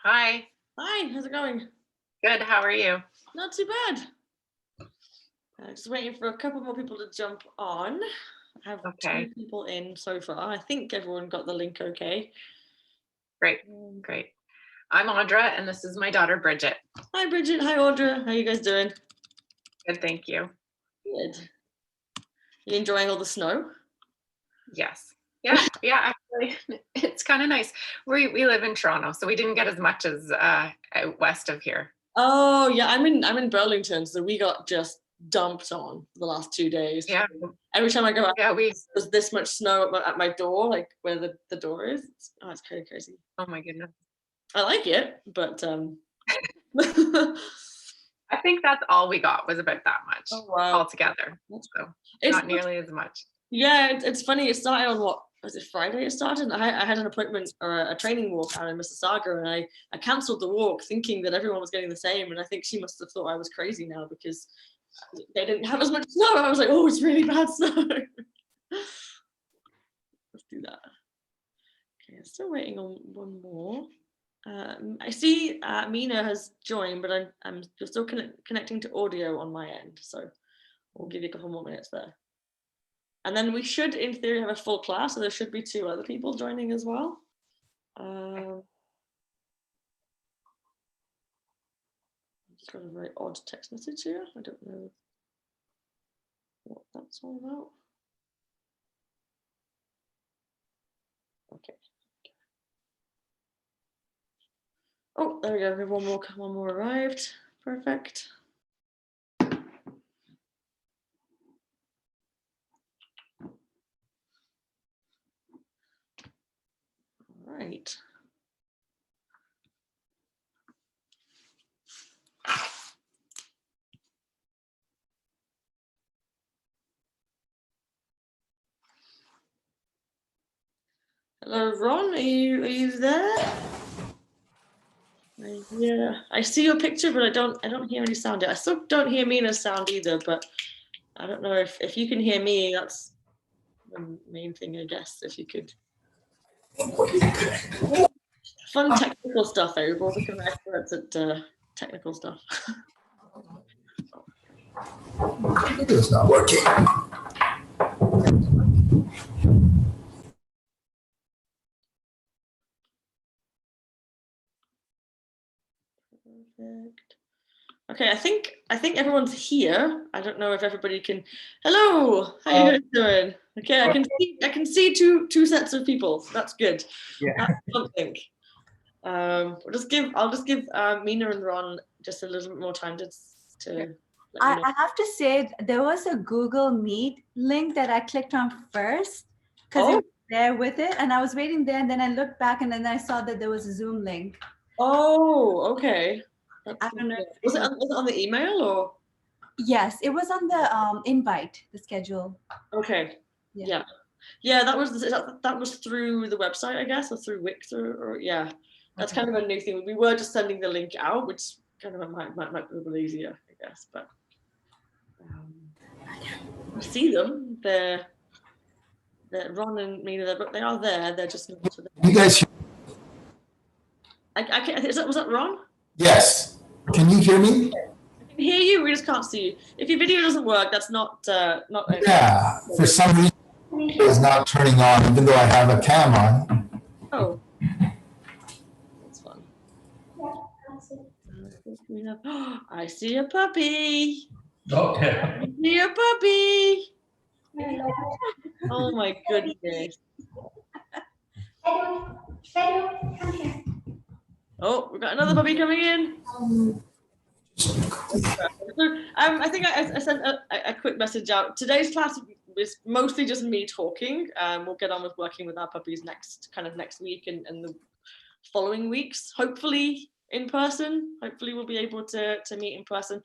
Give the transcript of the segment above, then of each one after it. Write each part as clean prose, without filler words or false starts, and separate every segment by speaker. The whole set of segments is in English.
Speaker 1: Hi.
Speaker 2: Hi, how's it going?
Speaker 1: Good. How are you?
Speaker 2: Not too bad. Just waiting for a couple more people to jump on. I have
Speaker 1: Okay.
Speaker 2: 2 people in so far. I think everyone got the link okay.
Speaker 1: Great.
Speaker 2: Um,
Speaker 1: Great. I'm Audra, and this is my daughter, Bridget.
Speaker 2: Hi, Bridget. Hi, Audra. How you guys doing?
Speaker 1: Good. Thank you.
Speaker 2: Good. You enjoying all the snow?
Speaker 1: Yes. Yeah. Yeah. Actually, it's kind of nice. We live in Toronto, so we didn't get as much as out west of here.
Speaker 2: Oh yeah, I'm in Burlington, so we got just dumped on the last 2 days.
Speaker 1: Yeah.
Speaker 2: Every time I go out,
Speaker 1: Yeah.
Speaker 2: there's this much snow at my door, like where the door is. It's kind of crazy.
Speaker 1: Oh my goodness.
Speaker 2: I like it, but
Speaker 1: I think that's all we got was about that much
Speaker 2: oh wow.
Speaker 1: altogether.
Speaker 2: That's
Speaker 1: So
Speaker 2: It's
Speaker 1: not nearly as much.
Speaker 2: yeah, it's funny. It started on what was it Friday? It started. I had an appointment or a training walk out in Mississauga, and I cancelled the walk, thinking that everyone was getting the same. And I think she must have thought I was crazy now because they didn't have as much snow. I was like, oh, it's really bad snow. Let's do that. Okay, I'm still waiting on one more. I see Mina has joined, but I'm still connecting to audio on my end, so we'll give you a couple more minutes there. And then we should, in theory, have a full class, so there should be 2 other people joining as well. I just got a very odd text message here. I don't know what that's all about. Okay. Oh, there we go. We have one more arrived. Perfect. All right. Hello, Ron. Are you there? Yeah, I see your picture, but I don't hear any sound. I still don't hear Mina's sound either. But I don't know if you can hear me. That's the main thing, I guess. If you could. Fun technical stuff, eh? We've all become experts at technical stuff.
Speaker 3: It's not working.
Speaker 2: Perfect. Okay, I think everyone's here. I don't know if everybody can. Hello, how you guys doing? Okay, I can see two sets of people. So that's good.
Speaker 3: Yeah.
Speaker 2: That's something. I'll just give Mina and Ron just a little bit more time to let you know.
Speaker 4: I have to say there was a Google Meet link that I clicked on first because it was there with it, and I was waiting there, and then I looked back, and then I saw that there was a Zoom link.
Speaker 2: Oh, okay.
Speaker 4: I don't know.
Speaker 2: Was it on the email or?
Speaker 4: Yes, it was on the invite, the schedule.
Speaker 2: Okay. Yeah. That was through the website, I guess, or through Wix, or yeah. That's kind of a new thing. We were just sending the link out, which kind of might be a little easier, I guess. But I see them. They're Ron and Mina. They are there. They're just not.
Speaker 3: You guys,
Speaker 2: I can. Was that Ron?
Speaker 3: yes. Can you hear me?
Speaker 2: I can hear you. We just can't see you. If your video doesn't work, that's not.
Speaker 3: Yeah. For some reason, it's not turning on, even though I have a cam on.
Speaker 2: Oh. That's fun. I see a puppy.
Speaker 3: Okay.
Speaker 2: I see a puppy. Oh my goodness. Oh, we've got another puppy coming in. I think I sent a quick message out. Today's class is mostly just me talking. We'll get on with working with our puppies next week and the following weeks, hopefully in person. Hopefully we'll be able to meet in person.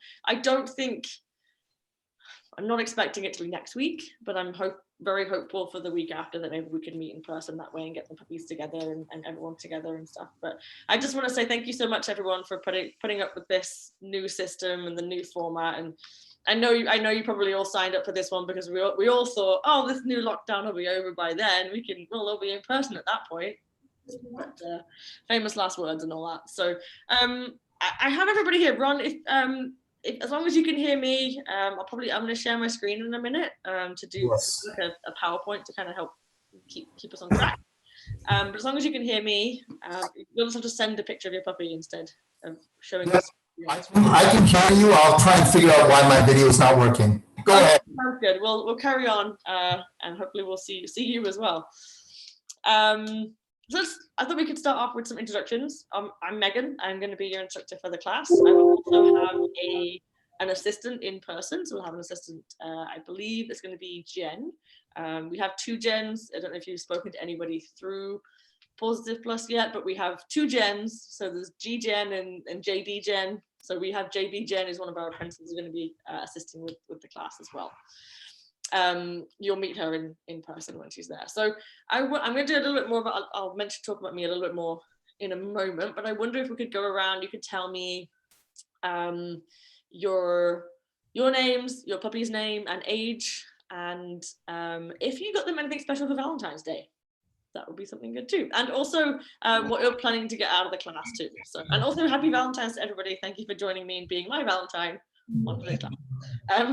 Speaker 2: I'm not expecting it to be next week, but I'm very hopeful for the week after that maybe we can meet in person that way and get the puppies together and everyone together and stuff. But I just want to say thank you so much, everyone, for putting up with this new system and the new format. And I know you probably all signed up for this one because we all thought, oh, this new lockdown will be over by then. We'll all be in person at that point. But, famous last words and all that. So I have everybody here. Ron, if as long as you can hear me, I'm going to share my screen in a minute to do
Speaker 3: Yes.
Speaker 2: like a PowerPoint to kind of help keep us on track. But as long as you can hear me, you'll just have to send a picture of your puppy instead of showing
Speaker 3: Yes.
Speaker 2: us.
Speaker 3: I can hear you. I'll try and figure out why my video is not working. Go ahead.
Speaker 2: Sounds good. We'll carry on, and hopefully we'll see you as well. I thought we could start off with some introductions. I'm Megan. I'm going to be your instructor for the class. I will also have an assistant in person. So we'll have an assistant. I believe it's going to be Jen. We have 2 Jens. I don't know if you've spoken to anybody through Positive Plus yet, but we have 2 Jens. So there's G Jen and JB Jen. So we have JB Jen, who's one of our apprentices, who's going to be assisting with the class as well. You'll meet her in person when she's there. So I'm going to do a little bit more about, I'll talk about me a little bit more in a moment, but I wonder if we could go around, you could tell me your names, your puppy's name and age, and if you got them anything special for Valentine's Day. That would be something good too. And also what you're planning to get out of the class too. So, and also happy Valentine's to everybody. Thank you for joining me and being my Valentine on today's class.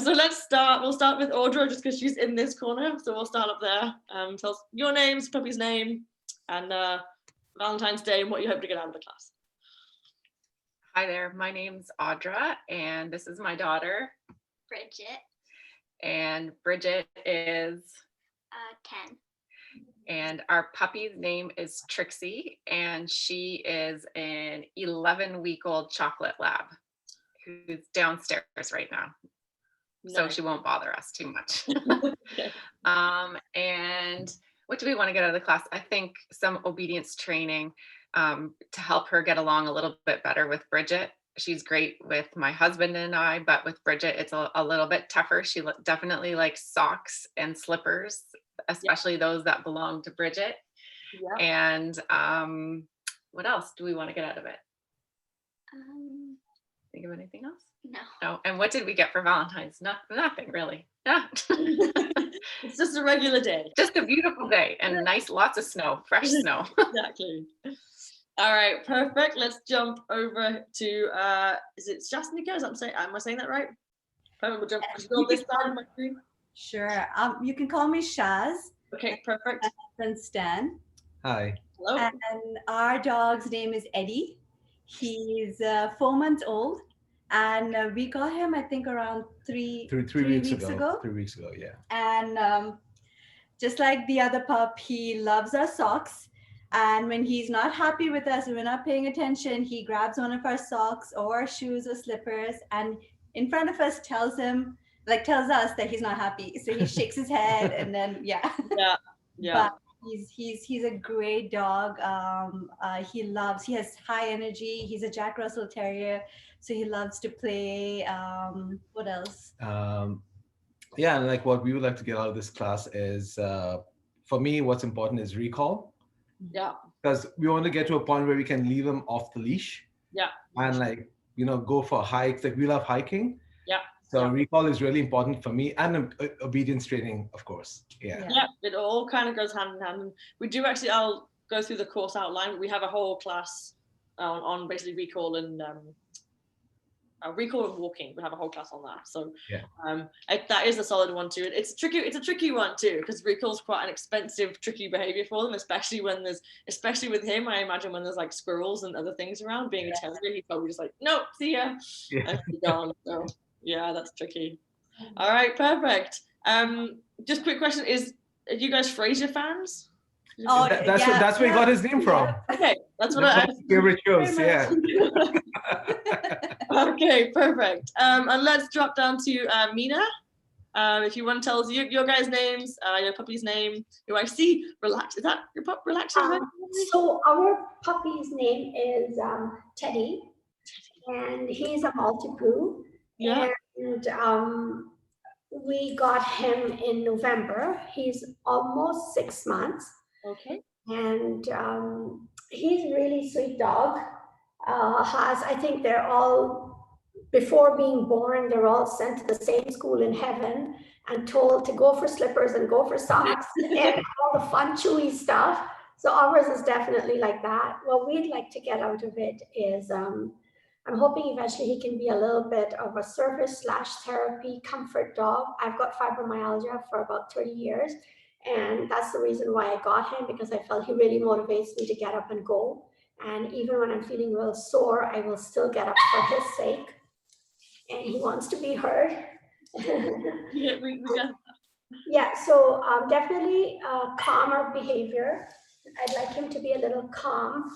Speaker 2: So let's start. We'll start with Audra just because she's in this corner. So we'll start up there. Tell us your names, puppy's name, and Valentine's Day and what you hope to get out of the class.
Speaker 1: Hi there, my name's Audra, and this is my daughter,
Speaker 5: Bridget,
Speaker 1: and Bridget is
Speaker 5: 10.
Speaker 1: and our puppy's name is Trixie, and she is an 11-week-old chocolate lab who's downstairs right now. So she won't bother us too much.
Speaker 2: Okay.
Speaker 1: And what do we want to get out of the class? I think some obedience training to help her get along a little bit better with Bridget. She's great with my husband and I, but with Bridget, it's a little bit tougher. She definitely likes socks and slippers, especially those that belong to Bridget.
Speaker 2: Yeah.
Speaker 1: And what else do we want to get out of it? Think of anything else?
Speaker 5: No.
Speaker 1: No. And what did we get for Valentine's? Nothing really. Yeah.
Speaker 2: It's just a regular day.
Speaker 1: Just a beautiful day and nice, lots of snow, fresh snow.
Speaker 2: Exactly. All right, perfect. Let's jump over to is it Jasnica? Am I saying that right? Perfect. We'll jump on this side of my screen.
Speaker 4: Sure. You can call me Shaz.
Speaker 2: Okay, perfect.
Speaker 4: And Stan.
Speaker 6: Hi.
Speaker 2: Hello.
Speaker 4: And our dog's name is Eddie. He's 4 months old, and we got him, I think, around three weeks ago.
Speaker 6: 3 weeks ago, yeah.
Speaker 4: And just like the other pup, he loves our socks. And when he's not happy with us and we're not paying attention, he grabs one of our socks or shoes or slippers and in front of us tells us that he's not happy. So he shakes his head and then, yeah. But he's a great dog. He has high energy. He's a Jack Russell Terrier. So he loves to play. What else?
Speaker 6: Yeah, and like what we would like to get out of this class is, for me, what's important is recall.
Speaker 2: Yeah.
Speaker 6: Because we want to get to a point where we can leave them off the leash.
Speaker 2: Yeah.
Speaker 6: And go for hikes. Like we love hiking.
Speaker 2: Yeah.
Speaker 6: So recall is really important for me, and obedience training, of course. Yeah.
Speaker 2: Yeah, it all kind of goes hand in hand. We do actually, I'll go through the course outline. We have a whole class on basically recall and walking. We have a whole class on that. So that is a solid one too. It's a tricky one too, because recall is quite an expensive, tricky behavior for them, especially with him. I imagine when there's like squirrels and other things around. Being a terrier, he's probably just like, nope, see ya, and he's gone. So yeah, that's tricky. All right, perfect. Just quick question: are you guys Frasier fans?
Speaker 4: Oh,
Speaker 6: That's where he got his name from.
Speaker 2: Okay, that's what
Speaker 6: That's my favorite shows. Yeah.
Speaker 2: Okay, perfect. And let's drop down to Mina. If you want to tell us your guys' names, your puppy's name, who I see Relax. Is that your pup, Relax?
Speaker 5: So our puppy's name is Teddy, and he's a Maltipoo.
Speaker 2: Yeah.
Speaker 5: And we got him in November. He's almost 6 months.
Speaker 2: Okay.
Speaker 5: And he's a really sweet dog. I think they're all, before being born, they're all sent to the same school in heaven and told to go for slippers and go for socks and all the fun, chewy stuff. So ours is definitely like that. What we'd like to get out of it is, I'm hoping eventually he can be a little bit of a service / therapy comfort dog. I've got fibromyalgia for about 30 years. And that's the reason why I got him, because I felt he really motivates me to get up and go. And even when I'm feeling real sore, I will still get up for his sake. And he wants to be heard.
Speaker 2: Yeah, we got
Speaker 5: Yeah, so definitely calmer behavior. I'd like him to be a little calm.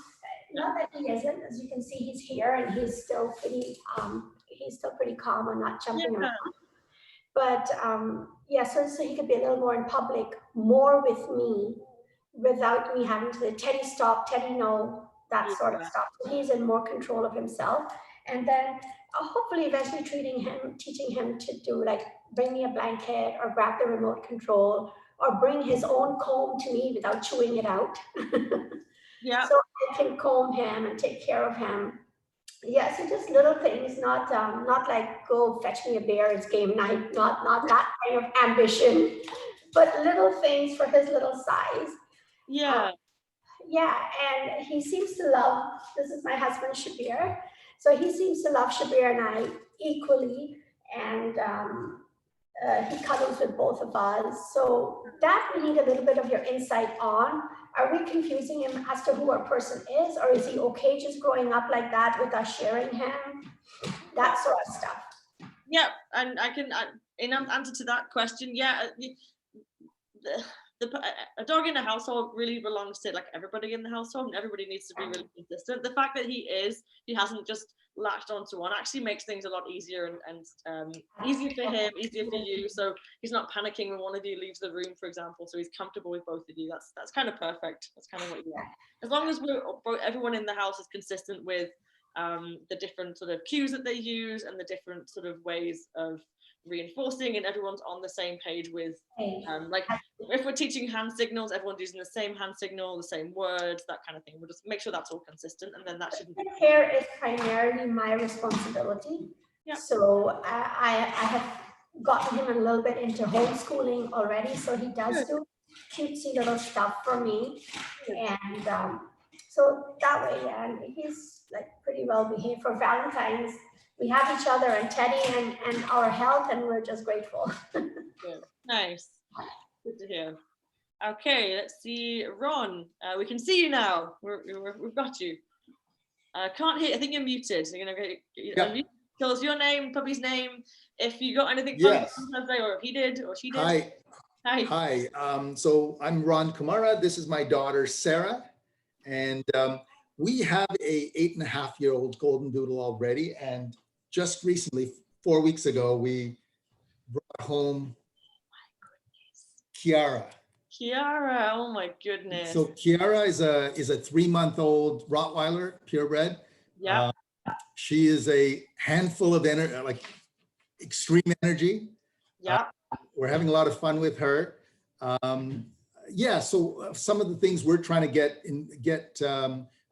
Speaker 5: Not that he isn't, as you can see, he's here and he's still pretty calm and not jumping around. But yeah, so he could be a little more in public, more with me, without me having to Teddy stop, Teddy no, that sort of stuff. So he's in more control of himself. And then hopefully eventually teaching him to do like bring me a blanket or grab the remote control or bring his own comb to me without chewing it out.
Speaker 2: Yeah.
Speaker 5: So I can comb him and take care of him. Yeah, so just little things, not like go fetch me a bear, it's game night, not that kind of ambition, but little things for his little size.
Speaker 2: Yeah.
Speaker 5: Yeah, and he seems to love, this is my husband, Shabir. So he seems to love Shabir and I equally, and he cuddles with both of us. So that we need a little bit of your insight on. Are we confusing him as to who our person is, or is he okay just growing up like that with us sharing him? That sort of stuff.
Speaker 2: Yeah, and I can, in answer to that question, yeah, a dog in a household really belongs to like everybody in the household, and everybody needs to be really consistent. The fact that he hasn't just latched onto one actually makes things a lot easier and easier for him, easier for you. So he's not panicking when one of you leaves the room, for example. So he's comfortable with both of you. That's kind of perfect. That's kind of what you want. As long as everyone in the house is consistent with the different sort of cues that they use and the different sort of ways of reinforcing, and everyone's on the same page with like if we're teaching hand signals, everyone's using the same hand signal, the same words, that kind of thing. We'll just make sure that's all consistent, and then that shouldn't be.
Speaker 5: Care is primarily my responsibility. Yep. So I have gotten him a little bit into homeschooling already, so he does do cutesy little stuff for me. And so that way, and he's like pretty well behaved. For Valentine's, we have each other and Teddy and our health, and we're just grateful.
Speaker 2: Good. Nice. Good to hear. Okay, let's see, Ron. We can see you now. We've got you. Can't hear. I think you're muted. So you're gonna go. Tell us your name, puppy's name. If you got anything fun to say, or if he did, or she did.
Speaker 7: Hi.
Speaker 2: Hi.
Speaker 7: Hi. So I'm Ron Kumara. This is my daughter Sarah, and we have a 8.5-year-old golden doodle already. And just recently, 4 weeks ago, we brought home Kiara.
Speaker 2: Kiara, oh my goodness.
Speaker 7: So Kiara is a 3-month-old Rottweiler, purebred.
Speaker 2: Yeah.
Speaker 7: She is a handful of energy, like extreme energy.
Speaker 2: Yeah.
Speaker 7: We're having a lot of fun with her. Yeah. So some of the things we're trying to get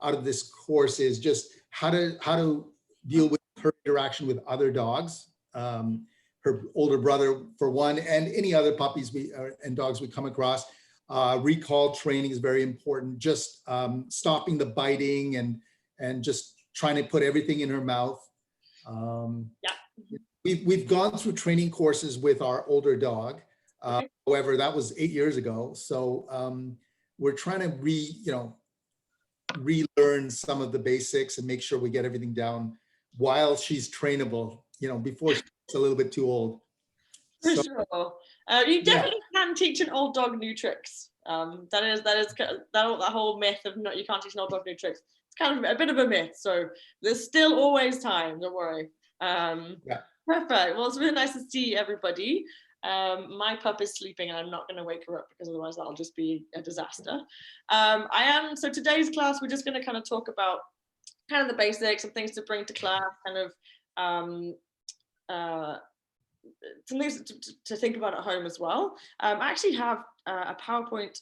Speaker 7: out of this course is just how to deal with her interaction with other dogs. Her older brother, for one, and any other puppies and dogs we come across. Recall training is very important. Just stopping the biting and just trying to put everything in her mouth.
Speaker 2: Yeah.
Speaker 7: We've gone through training courses with our older dog. However, that was 8 years ago. So we're trying to relearn some of the basics and make sure we get everything down while she's trainable, before she's a little bit too old.
Speaker 2: For sure. You definitely can teach an old dog new tricks. That whole myth of you can't teach an old dog new tricks. It's kind of a bit of a myth. So there's still always time. Don't worry. Perfect. Well, it's really nice to see everybody. My pup is sleeping and I'm not going to wake her up because otherwise that'll just be a disaster. So today's class, we're just going to kind of talk about kind of the basics and things to bring to class, kind of some things to think about at home as well. I actually have a PowerPoint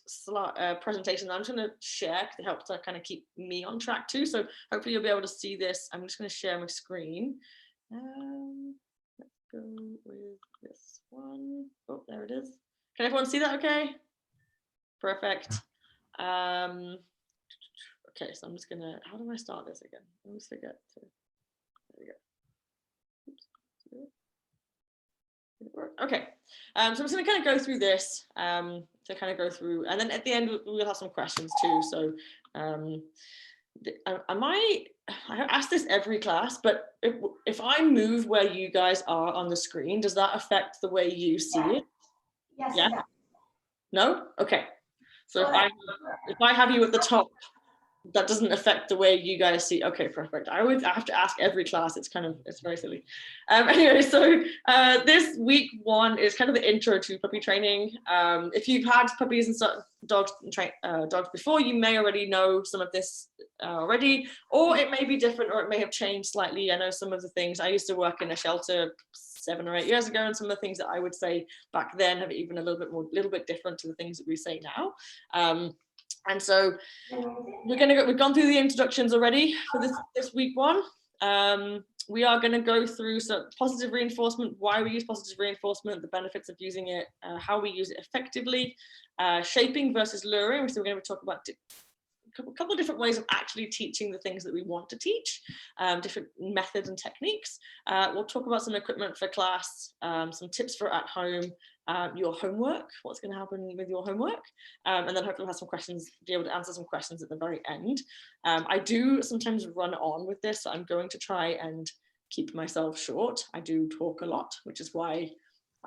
Speaker 2: presentation that I'm just going to share because it helps to kind of keep me on track too. So hopefully you'll be able to see this. I'm just going to share my screen. Let's go with this one. Oh, there it is. Can everyone see that okay? Perfect. Okay, so I'm just gonna, how do I start this again? I always forget to, there we go. Oops. Okay, so I'm just gonna kind of go through this, to kind of go through, and then at the end we'll have some questions too. So I ask this every class, but if I move where you guys are on the screen, does that affect the way you see it?
Speaker 5: Yes,
Speaker 2: Yeah.
Speaker 5: it does.
Speaker 2: No? Okay. So
Speaker 5: Well,
Speaker 2: if I have you at the top, that doesn't affect the way you guys see. Okay, perfect. I have to ask every class. It's very silly. Anyway, so this week 1 is kind of the intro to puppy training. If you've had puppies and dogs before, you may already know some of this already, or it may be different, or it may have changed slightly. I know some of the things. I used to work in a shelter 7 or 8 years ago, and some of the things that I would say back then have even a little bit different to the things that we say now. And so we've gone through the introductions already for this week 1. We are going to go through positive reinforcement, why we use positive reinforcement, the benefits of using it, how we use it effectively, shaping versus luring. So we're going to talk about a couple of different ways of actually teaching the things that we want to teach, different methods and techniques. We'll talk about some equipment for class, some tips for at home, your homework, what's going to happen with your homework, and then hopefully we'll have some questions, be able to answer some questions at the very end. I do sometimes run on with this, so I'm going to try and keep myself short. I do talk a lot, which is why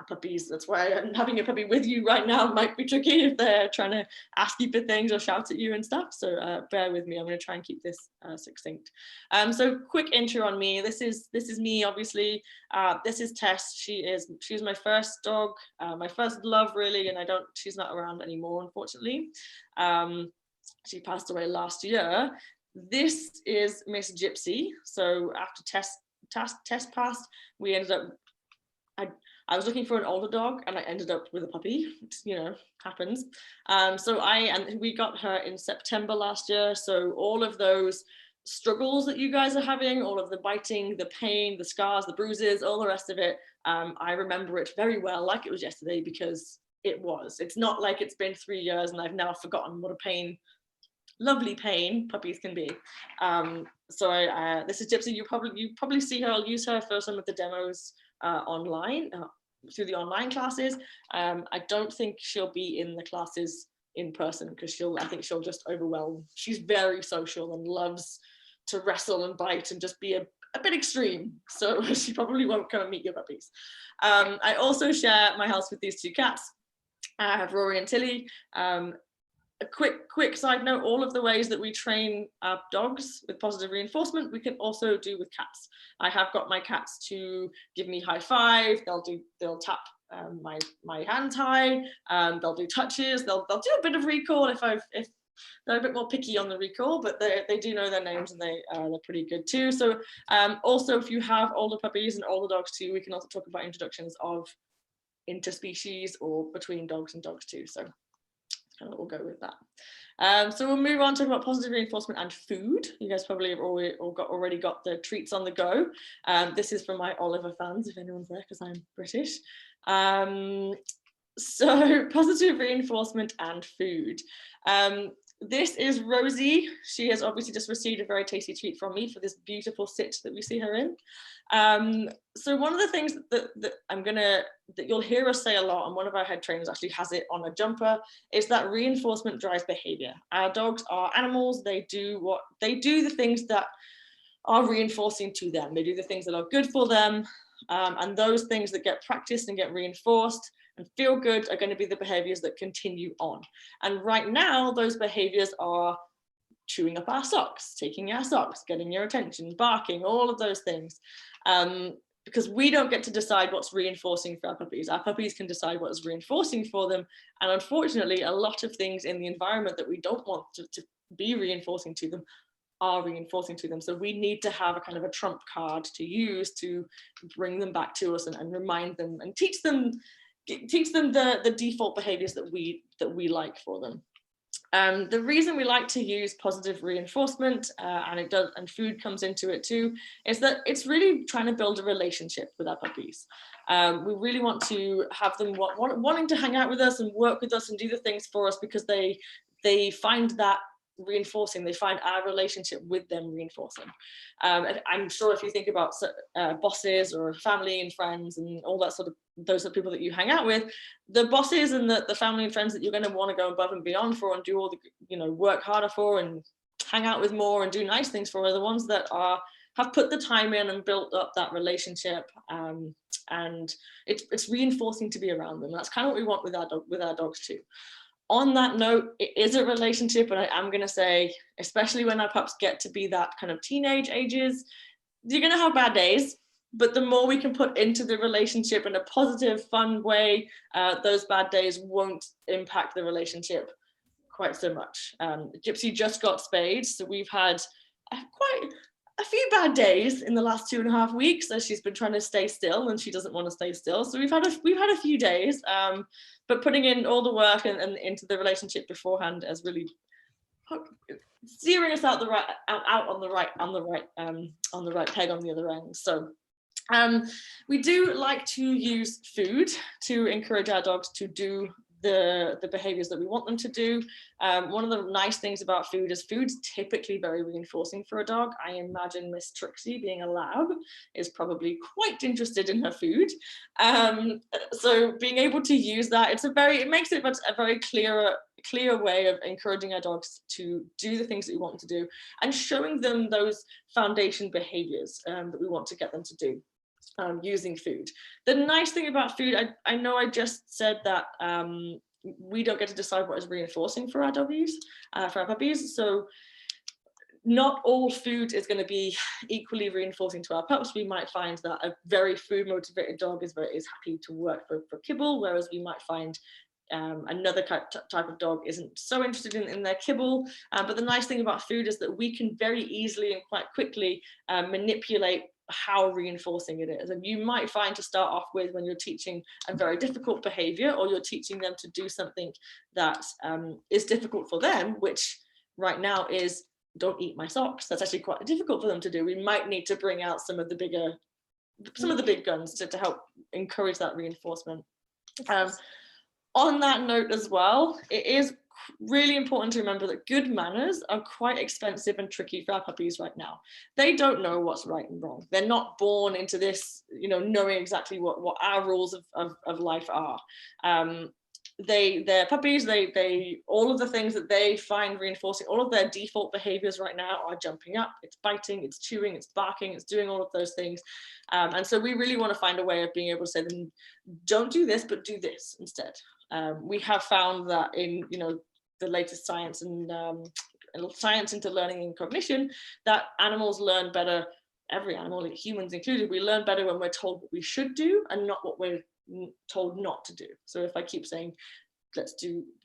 Speaker 2: puppies, that's why I'm having a puppy with you right now might be tricky if they're trying to ask you for things or shout at you and stuff, so bear with me. I'm going to try and keep this succinct. So quick intro on me. This is me, obviously. This is Tess. She's my first dog, my first love, really, and she's not around anymore, unfortunately. She passed away last year. This is Miss Gypsy. So after Tess passed, we ended up, I was looking for an older dog and I ended up with a puppy. It, happens. And we got her in September last year. So all of those struggles that you guys are having, all of the biting, the pain, the scars, the bruises, all the rest of it, I remember it very well, like it was yesterday, because it's not like it's been 3 years and I've now forgotten what a lovely pain puppies can be. This is Gypsy. You probably see her. I'll use her for some of the demos online, through the online classes. I don't think she'll be in the classes in person because I think she'll just overwhelm. She's very social and loves to wrestle and bite and just be a bit extreme. So she probably won't come and meet your puppies. I also share my house with these 2 cats. I have Rory and Tilly. A quick side note, all of the ways that we train our dogs with positive reinforcement, we can also do with cats. I have got my cats to give me high five. They'll tap my hands high. They'll do touches. They'll do a bit of recall if they're a bit more picky on the recall, but they do know their names and they're pretty good too. So also, if you have older puppies and older dogs too, we can also talk about introductions of interspecies or between dogs and dogs too. So we'll go with that. So we'll move on to talk about positive reinforcement and food. You guys probably have already got the treats on the go. This is from my Oliver fans, if anyone's there, because I'm British. So positive reinforcement and food. This is Rosie. She has obviously just received a very tasty treat from me for this beautiful sit that we see her in. So one of the things that you'll hear us say a lot, and one of our head trainers actually has it on a jumper, is that reinforcement drives behavior. Our dogs are animals. They do the things that are reinforcing to them. They do the things that are good for them. And those things that get practiced and get reinforced and feel good are going to be the behaviors that continue on. And right now, those behaviors are chewing up our socks, taking our socks, getting your attention, barking, all of those things. Because we don't get to decide what's reinforcing for our puppies. Our puppies can decide what is reinforcing for them. And unfortunately, a lot of things in the environment that we don't want to be reinforcing to them are reinforcing to them. So we need to have a kind of a trump card to use to bring them back to us and remind them and teach them the default behaviors that we like for them. The reason we like to use positive reinforcement, and food comes into it too, is that it's really trying to build a relationship with our puppies. We really want to have them wanting to hang out with us and work with us and do the things for us because they they find that reinforcing, they find our relationship with them reinforcing. And I'm sure if you think about bosses or family and friends and all that sort of, those are people that you hang out with, the bosses and the family and friends that you're going to want to go above and beyond for and do all the, you know, work harder for and hang out with more and do nice things for, are the ones that have put the time in and built up that relationship, and it's reinforcing to be around them. That's kind of what we want with our dogs too. On that note, it is a relationship, and I am going to say, especially when our pups get to be that kind of teenage ages, you're going to have bad days, but the more we can put into the relationship in a positive, fun way, those bad days won't impact the relationship quite so much. Gypsy just got spayed, so we've had quite a few bad days in the last 2.5 weeks as she's been trying to stay still, and she doesn't want to stay still. So we've had a few days, but putting in all the work and into the relationship beforehand has really steering us out on the right peg on the other end. So we do like to use food to encourage our dogs to do the behaviors that we want them to do. One of the nice things about food is food's typically very reinforcing for a dog. I imagine Miss Trixie, being a lab, is probably quite interested in her food. So being able to use that, it makes it a very clear way of encouraging our dogs to do the things that we want them to do and showing them those foundation behaviors that we want to get them to do. Using food. The nice thing about food, I know I just said that we don't get to decide what is reinforcing for our doggies, for our puppies. So not all food is going to be equally reinforcing to our pups. We might find that a very food motivated dog is happy to work for kibble, whereas we might find another type of dog isn't so interested in their kibble. But the nice thing about food is that we can very easily and quite quickly manipulate how reinforcing it is. And you might find to start off with, when you're teaching a very difficult behavior, or you're teaching them to do something that is difficult for them, which right now is don't eat my socks. That's actually quite difficult for them to do. We might need to bring out some of the big guns to help encourage that reinforcement. On that note as well, it is really important to remember that good manners are quite expensive and tricky for our puppies right now. They don't know what's right and wrong. They're not born into this, knowing exactly what our rules of life are. They're puppies, they all of the things that they find reinforcing, all of their default behaviors right now are jumping up, it's biting, it's chewing, it's barking, it's doing all of those things. And so we really want to find a way of being able to say to them, don't do this, but do this instead. We have found that in the latest science and science into learning and cognition, that animals learn better, every animal, humans included, we learn better when we're told what we should do and not what we're told not to do. So if I keep saying,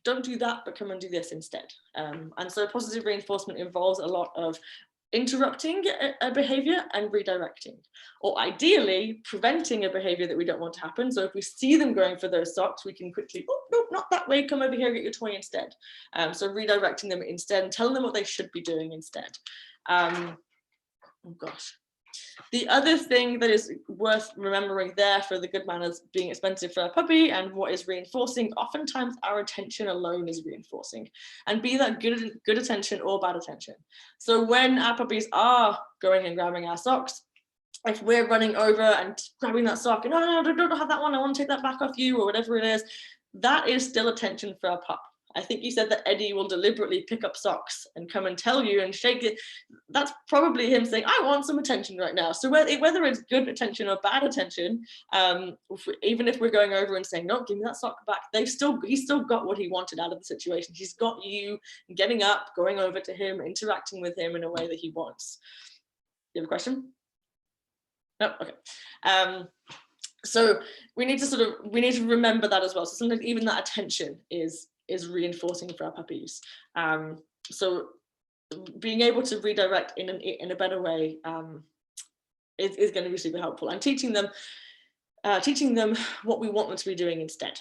Speaker 2: don't do that, but come and do this instead. And so positive reinforcement involves a lot of interrupting a behavior and redirecting, or ideally preventing a behavior that we don't want to happen. So if we see them going for those socks, we can quickly, oh, no, not that way, come over here, get your toy instead. So redirecting them instead and telling them what they should be doing instead. Oh gosh. The other thing that is worth remembering there for the good manners being expensive for a puppy and what is reinforcing, oftentimes our attention alone is reinforcing, and be that good attention or bad attention. So when our puppies are going and grabbing our socks, if we're running over and grabbing that sock and no, don't have that one, I want to take that back off you, or whatever it is, that is still attention for our pup. I think you said that Eddie will deliberately pick up socks and come and tell you and shake it. That's probably him saying, I want some attention right now. So whether it's good attention or bad attention, even if we're going over and saying, no, give me that sock back, he's still got what he wanted out of the situation. He's got you getting up, going over to him, interacting with him in a way that he wants. You have a question? No, okay. So we need to remember that as well. So sometimes even that attention is reinforcing for our puppies. So being able to redirect in a better way is going to be super helpful, and teaching them what we want them to be doing instead.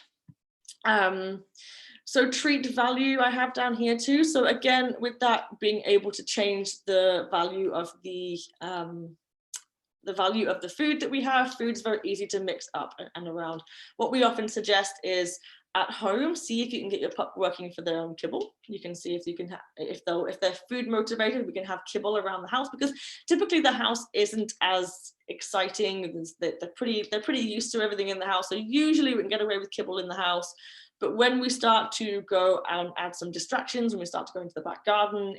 Speaker 2: So treat value I have down here too. So again, with that, being able to change the value of the value of the food that we have. Food's very easy to mix up and around. What we often suggest is at home, see if you can get your pup working for their own kibble. You can see if you can, if they're food motivated, we can have kibble around the house, because typically the house isn't as exciting. They're pretty used to everything in the house. So usually we can get away with kibble in the house. But when we start to go and add some distractions, when we start to go into the back garden,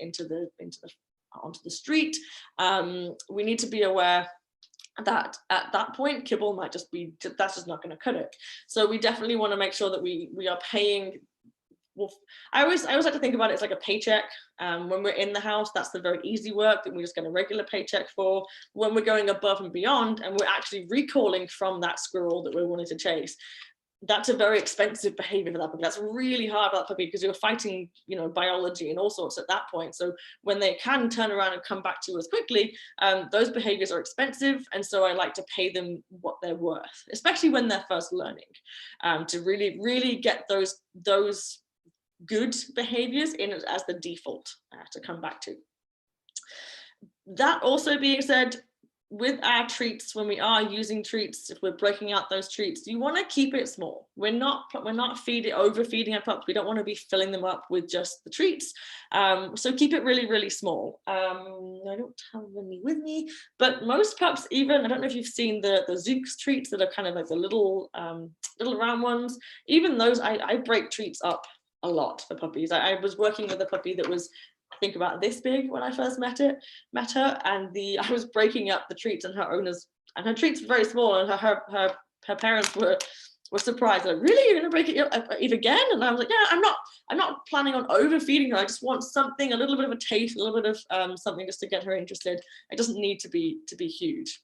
Speaker 2: onto the street, we need to be aware that at that point kibble might just be, that's just not going to cut it. So we definitely want to make sure that we are paying. Well, I always like to think about it as like a paycheck. When we're in the house, that's the very easy work that we just get a regular paycheck for. When we're going above and beyond and we're actually recalling from that squirrel that we're wanting to chase, that's a very expensive behavior for that puppy. That's really hard for that puppy, because you're fighting, you know, biology and all sorts at that point. So when they can turn around and come back to you as quickly, those behaviors are expensive. And so I like to pay them what they're worth, especially when they're first learning, to really get those good behaviors in as the default to come back to. That also being said, with our treats, when we are using treats, if we're breaking out those treats, you want to keep it small. We're not overfeeding our pups. We don't want to be filling them up with just the treats. So keep it really small. I don't have any with me, but most pups, even, I don't know if you've seen the Zooks treats that are kind of like the little round ones. Even those, I break treats up a lot for puppies. I was working with a puppy that was, I think, about this big when I first met her, and I was breaking up the treats, and her treats were very small, and her parents were surprised, like, really, you're gonna break it up again? And I was like, yeah, I'm not planning on overfeeding her. I just want something, a little bit of a taste, a little bit of something just to get her interested. It doesn't need to be huge.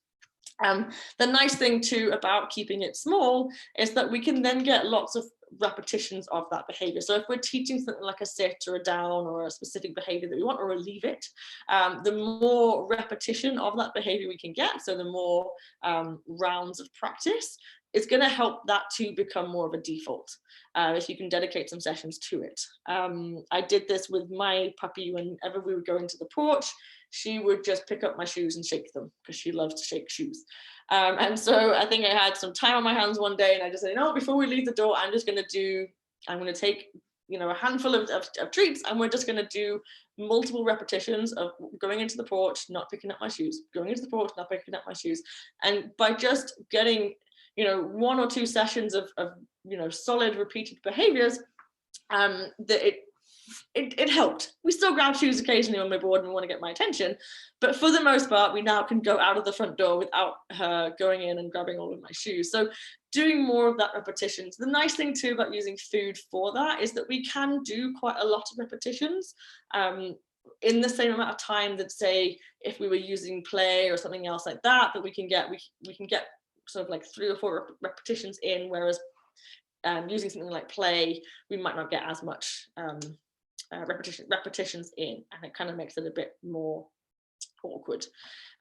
Speaker 2: The nice thing too about keeping it small is that we can then get lots of repetitions of that behavior. So if we're teaching something like a sit or a down or a specific behavior that we want, or a leave it, the more repetition of that behavior we can get, so the more rounds of practice, it's going to help that to become more of a default, if you can dedicate some sessions to it. I did this with my puppy. Whenever we would go into the porch, she would just pick up my shoes and shake them, because she loves to shake shoes. And so I think I had some time on my hands one day, and I just said, no, before we leave the door, I'm going to take, you know, a handful of treats, and we're just going to do multiple repetitions of going into the porch, not picking up my shoes, going into the porch, not picking up my shoes. And by just getting, you know, 1 or 2 sessions of you know, solid repeated behaviors, it helped. We still grab shoes occasionally when we're bored and we want to get my attention, but for the most part, we now can go out of the front door without her going in and grabbing all of my shoes. So doing more of that repetitions. The nice thing too about using food for that is that we can do quite a lot of repetitions in the same amount of time that, say, if we were using play or something else like that, we can get sort of like 3 or 4 repetitions in, whereas using something like play, we might not get as much repetitions in, and it kind of makes it a bit more awkward.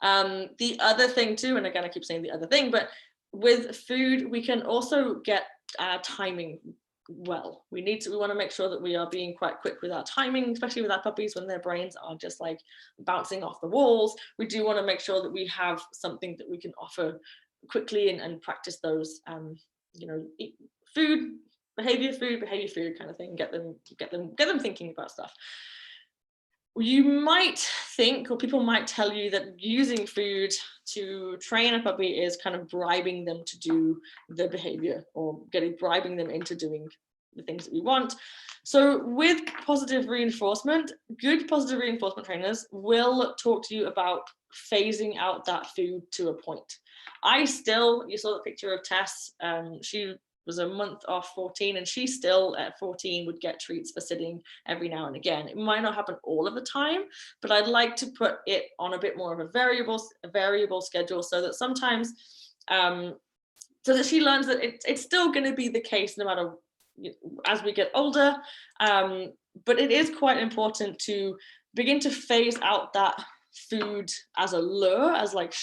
Speaker 2: The other thing too, and again I keep saying the other thing, but with food we can also get timing well. We want to make sure that we are being quite quick with our timing, especially with our puppies when their brains are just like bouncing off the walls. We do want to make sure that we have something that we can offer quickly and practice those you know, food behavior kind of thing, get them thinking about stuff. You might think, or people might tell you, that using food to train a puppy is kind of bribing them to do the behavior, or bribing them into doing the things that we want. So with positive reinforcement, good positive reinforcement trainers will talk to you about phasing out that food to a point. You saw the picture of Tess, she was a month off 14, and she still at 14 would get treats for sitting every now and again. It might not happen all of the time, but I'd like to put it on a bit more of a variable schedule, so that sometimes, so that she learns that it's still going to be the case no matter, as we get older, but it is quite important to begin to phase out that food as a lure, as like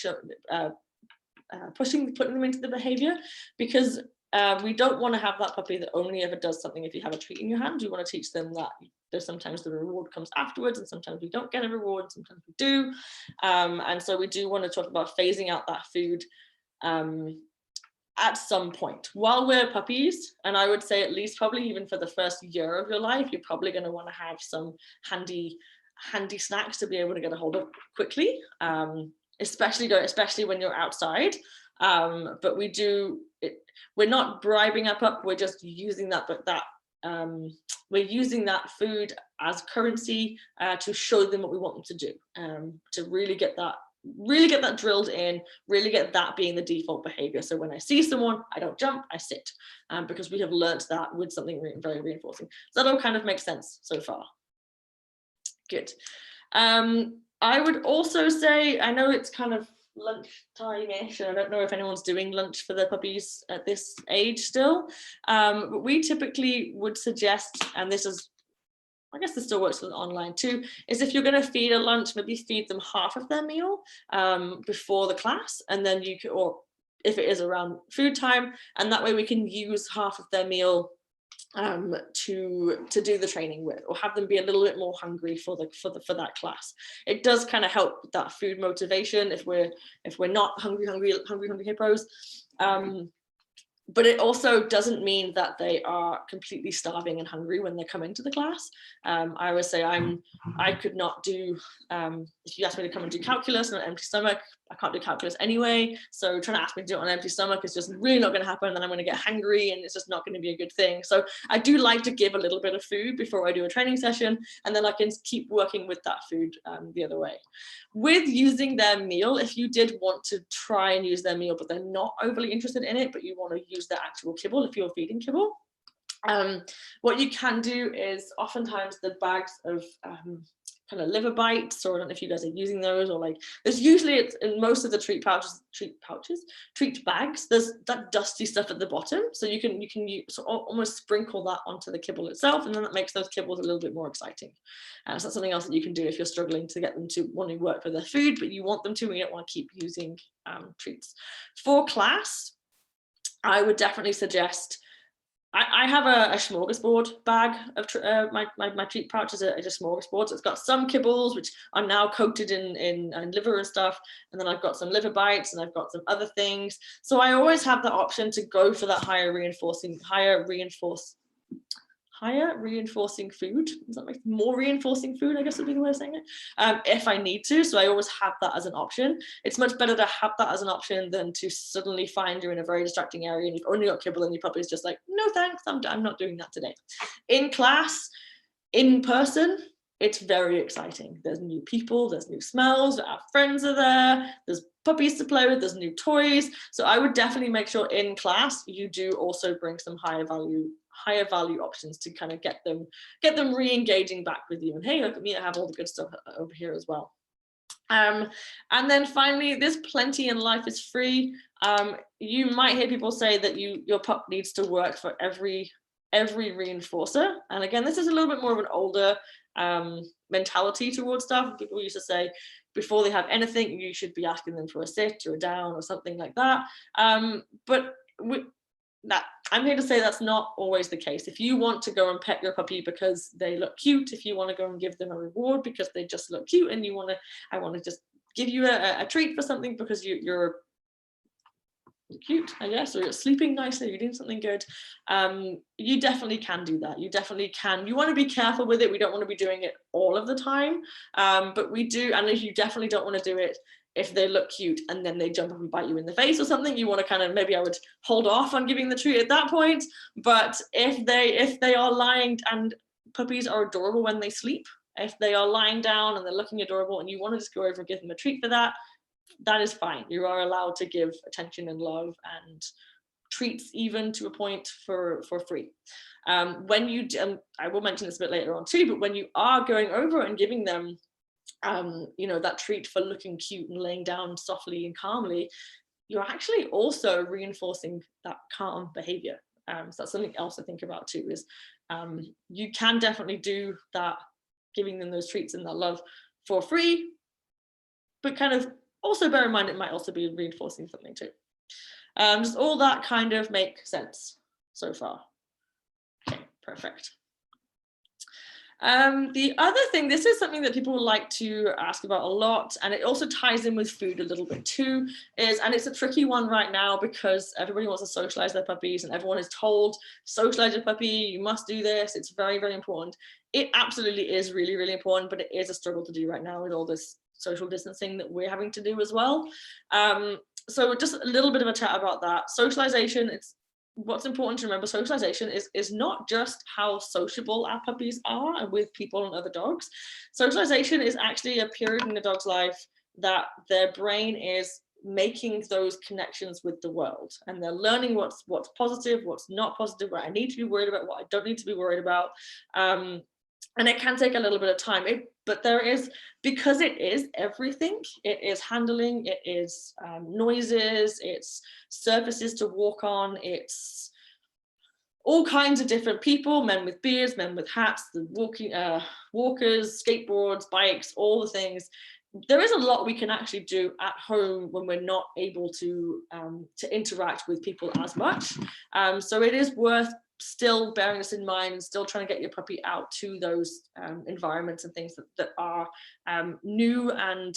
Speaker 2: putting them into the behavior, because we don't want to have that puppy that only ever does something if you have a treat in your hand. We want to teach them that there's sometimes the reward comes afterwards, and sometimes we don't get a reward, and sometimes we do. And so we do want to talk about phasing out that food at some point while we're puppies, and I would say at least probably even for the first year of your life, you're probably going to want to have some handy snacks to be able to get a hold of quickly, especially when you're outside. But we're not bribing our pup, we're just using we're using that food as currency to show them what we want them to do, to really get that drilled in, really get that being the default behavior. So when I see someone, I don't jump, I sit, because we have learnt that with something very reinforcing. So that all kind of makes sense so far. Good. I would also say, I know it's kind of lunchtime-ish, and I don't know if anyone's doing lunch for the puppies at this age still, but we typically would suggest, and this is, I guess this still works with online too, is if you're going to feed a lunch, maybe feed them half of their meal before the class, and then you could, or if it is around food time, and that way we can use half of their meal to do the training with, or have them be a little bit more hungry for that class. It does kind of help with that food motivation if we're not hungry hippos. But it also doesn't mean that they are completely starving and hungry when they come into the class. I always say I could not do, if you ask me to come and do calculus on an empty stomach, I can't do calculus anyway. So trying to ask me to do it on an empty stomach is just really not going to happen. And then I'm going to get hungry and it's just not going to be a good thing. So I do like to give a little bit of food before I do a training session, and then I can keep working with that food the other way. With using their meal, if you did want to try and use their meal, but they're not overly interested in it, but you want to use their actual kibble, if you're feeding kibble, what you can do is oftentimes the bags of kind of liver bites, or I don't know if you guys are using those, or like there's usually, it's in most of the treat bags, there's that dusty stuff at the bottom, so you can so almost sprinkle that onto the kibble itself, and then that makes those kibbles a little bit more exciting. So that's something else that you can do if you're struggling to get them to want to work with their food, but you want them to, and you don't want to keep using treats. For class, I would definitely suggest, I have a smorgasbord bag of my treat pouch is a smorgasbord. So it's got some kibbles, which are now coated in liver and stuff. And then I've got some liver bites and I've got some other things. So I always have the option to go for that higher reinforcing food. Does that make more reinforcing food? I guess would be the way of saying it. If I need to, so I always have that as an option. It's much better to have that as an option than to suddenly find you're in a very distracting area and you've only got kibble and your puppy's just like, no thanks, I'm not doing that today. In class, in person, it's very exciting. There's new people, there's new smells, our friends are there, there's puppies to play with, there's new toys. So I would definitely make sure in class you do also bring some higher value options to kind of get them re-engaging back with you, and hey, look at me, I have all the good stuff over here as well. And then finally, there's plenty in life is free. You might hear people say that your pup needs to work for every reinforcer, and again, this is a little bit more of an older mentality towards stuff. People used to say before they have anything, you should be asking them for a sit or a down or something like that. But I'm here to say that's not always the case. If you want to go and pet your puppy because they look cute, if you want to go and give them a reward because they just look cute, and I want to just give you a treat for something because you're cute, I guess, or you're sleeping nicely, you're doing something good, you definitely can do that. You definitely can. You want to be careful with it. We don't want to be doing it all of the time, but we do. And if you definitely don't want to do it if they look cute and then they jump up and bite you in the face or something, you want to kind of, maybe I would hold off on giving the treat at that point. But if they are lying, and puppies are adorable when they sleep, if they are lying down and they're looking adorable and you want to just go over and give them a treat for that, that is fine. You are allowed to give attention and love and treats even to a point for free. When you, I will mention this a bit later on too, but when you are going over and giving them that treat for looking cute and laying down softly and calmly, you're actually also reinforcing that calm behavior. So that's something else to think about too, is you can definitely do that, giving them those treats and that love for free, but kind of also bear in mind it might also be reinforcing something too. Does all that kind of make sense so far? Okay, perfect. The other thing, this is something that people like to ask about a lot, and it also ties in with food a little bit too, and it's a tricky one right now because everybody wants to socialize their puppies and everyone is told, socialize your puppy, you must do this, it's very, very important. It absolutely is really, really important, but it is a struggle to do right now with all this social distancing that we're having to do as well. So just a little bit of a chat about that. Socialization, what's important to remember, socialization is not just how sociable our puppies are with people and other dogs. Socialization is actually a period in the dog's life that their brain is making those connections with the world, and they're learning what's positive, what's not positive, what I need to be worried about, what I don't need to be worried about. And it can take a little bit of time, but there is, because it is everything, it is handling, it is noises, it's surfaces to walk on, it's all kinds of different people, men with beards, men with hats, the walkers, skateboards, bikes, all the things. There is a lot we can actually do at home when we're not able to interact with people as much. So it is worth still bearing this in mind and still trying to get your puppy out to those environments and things that are new, and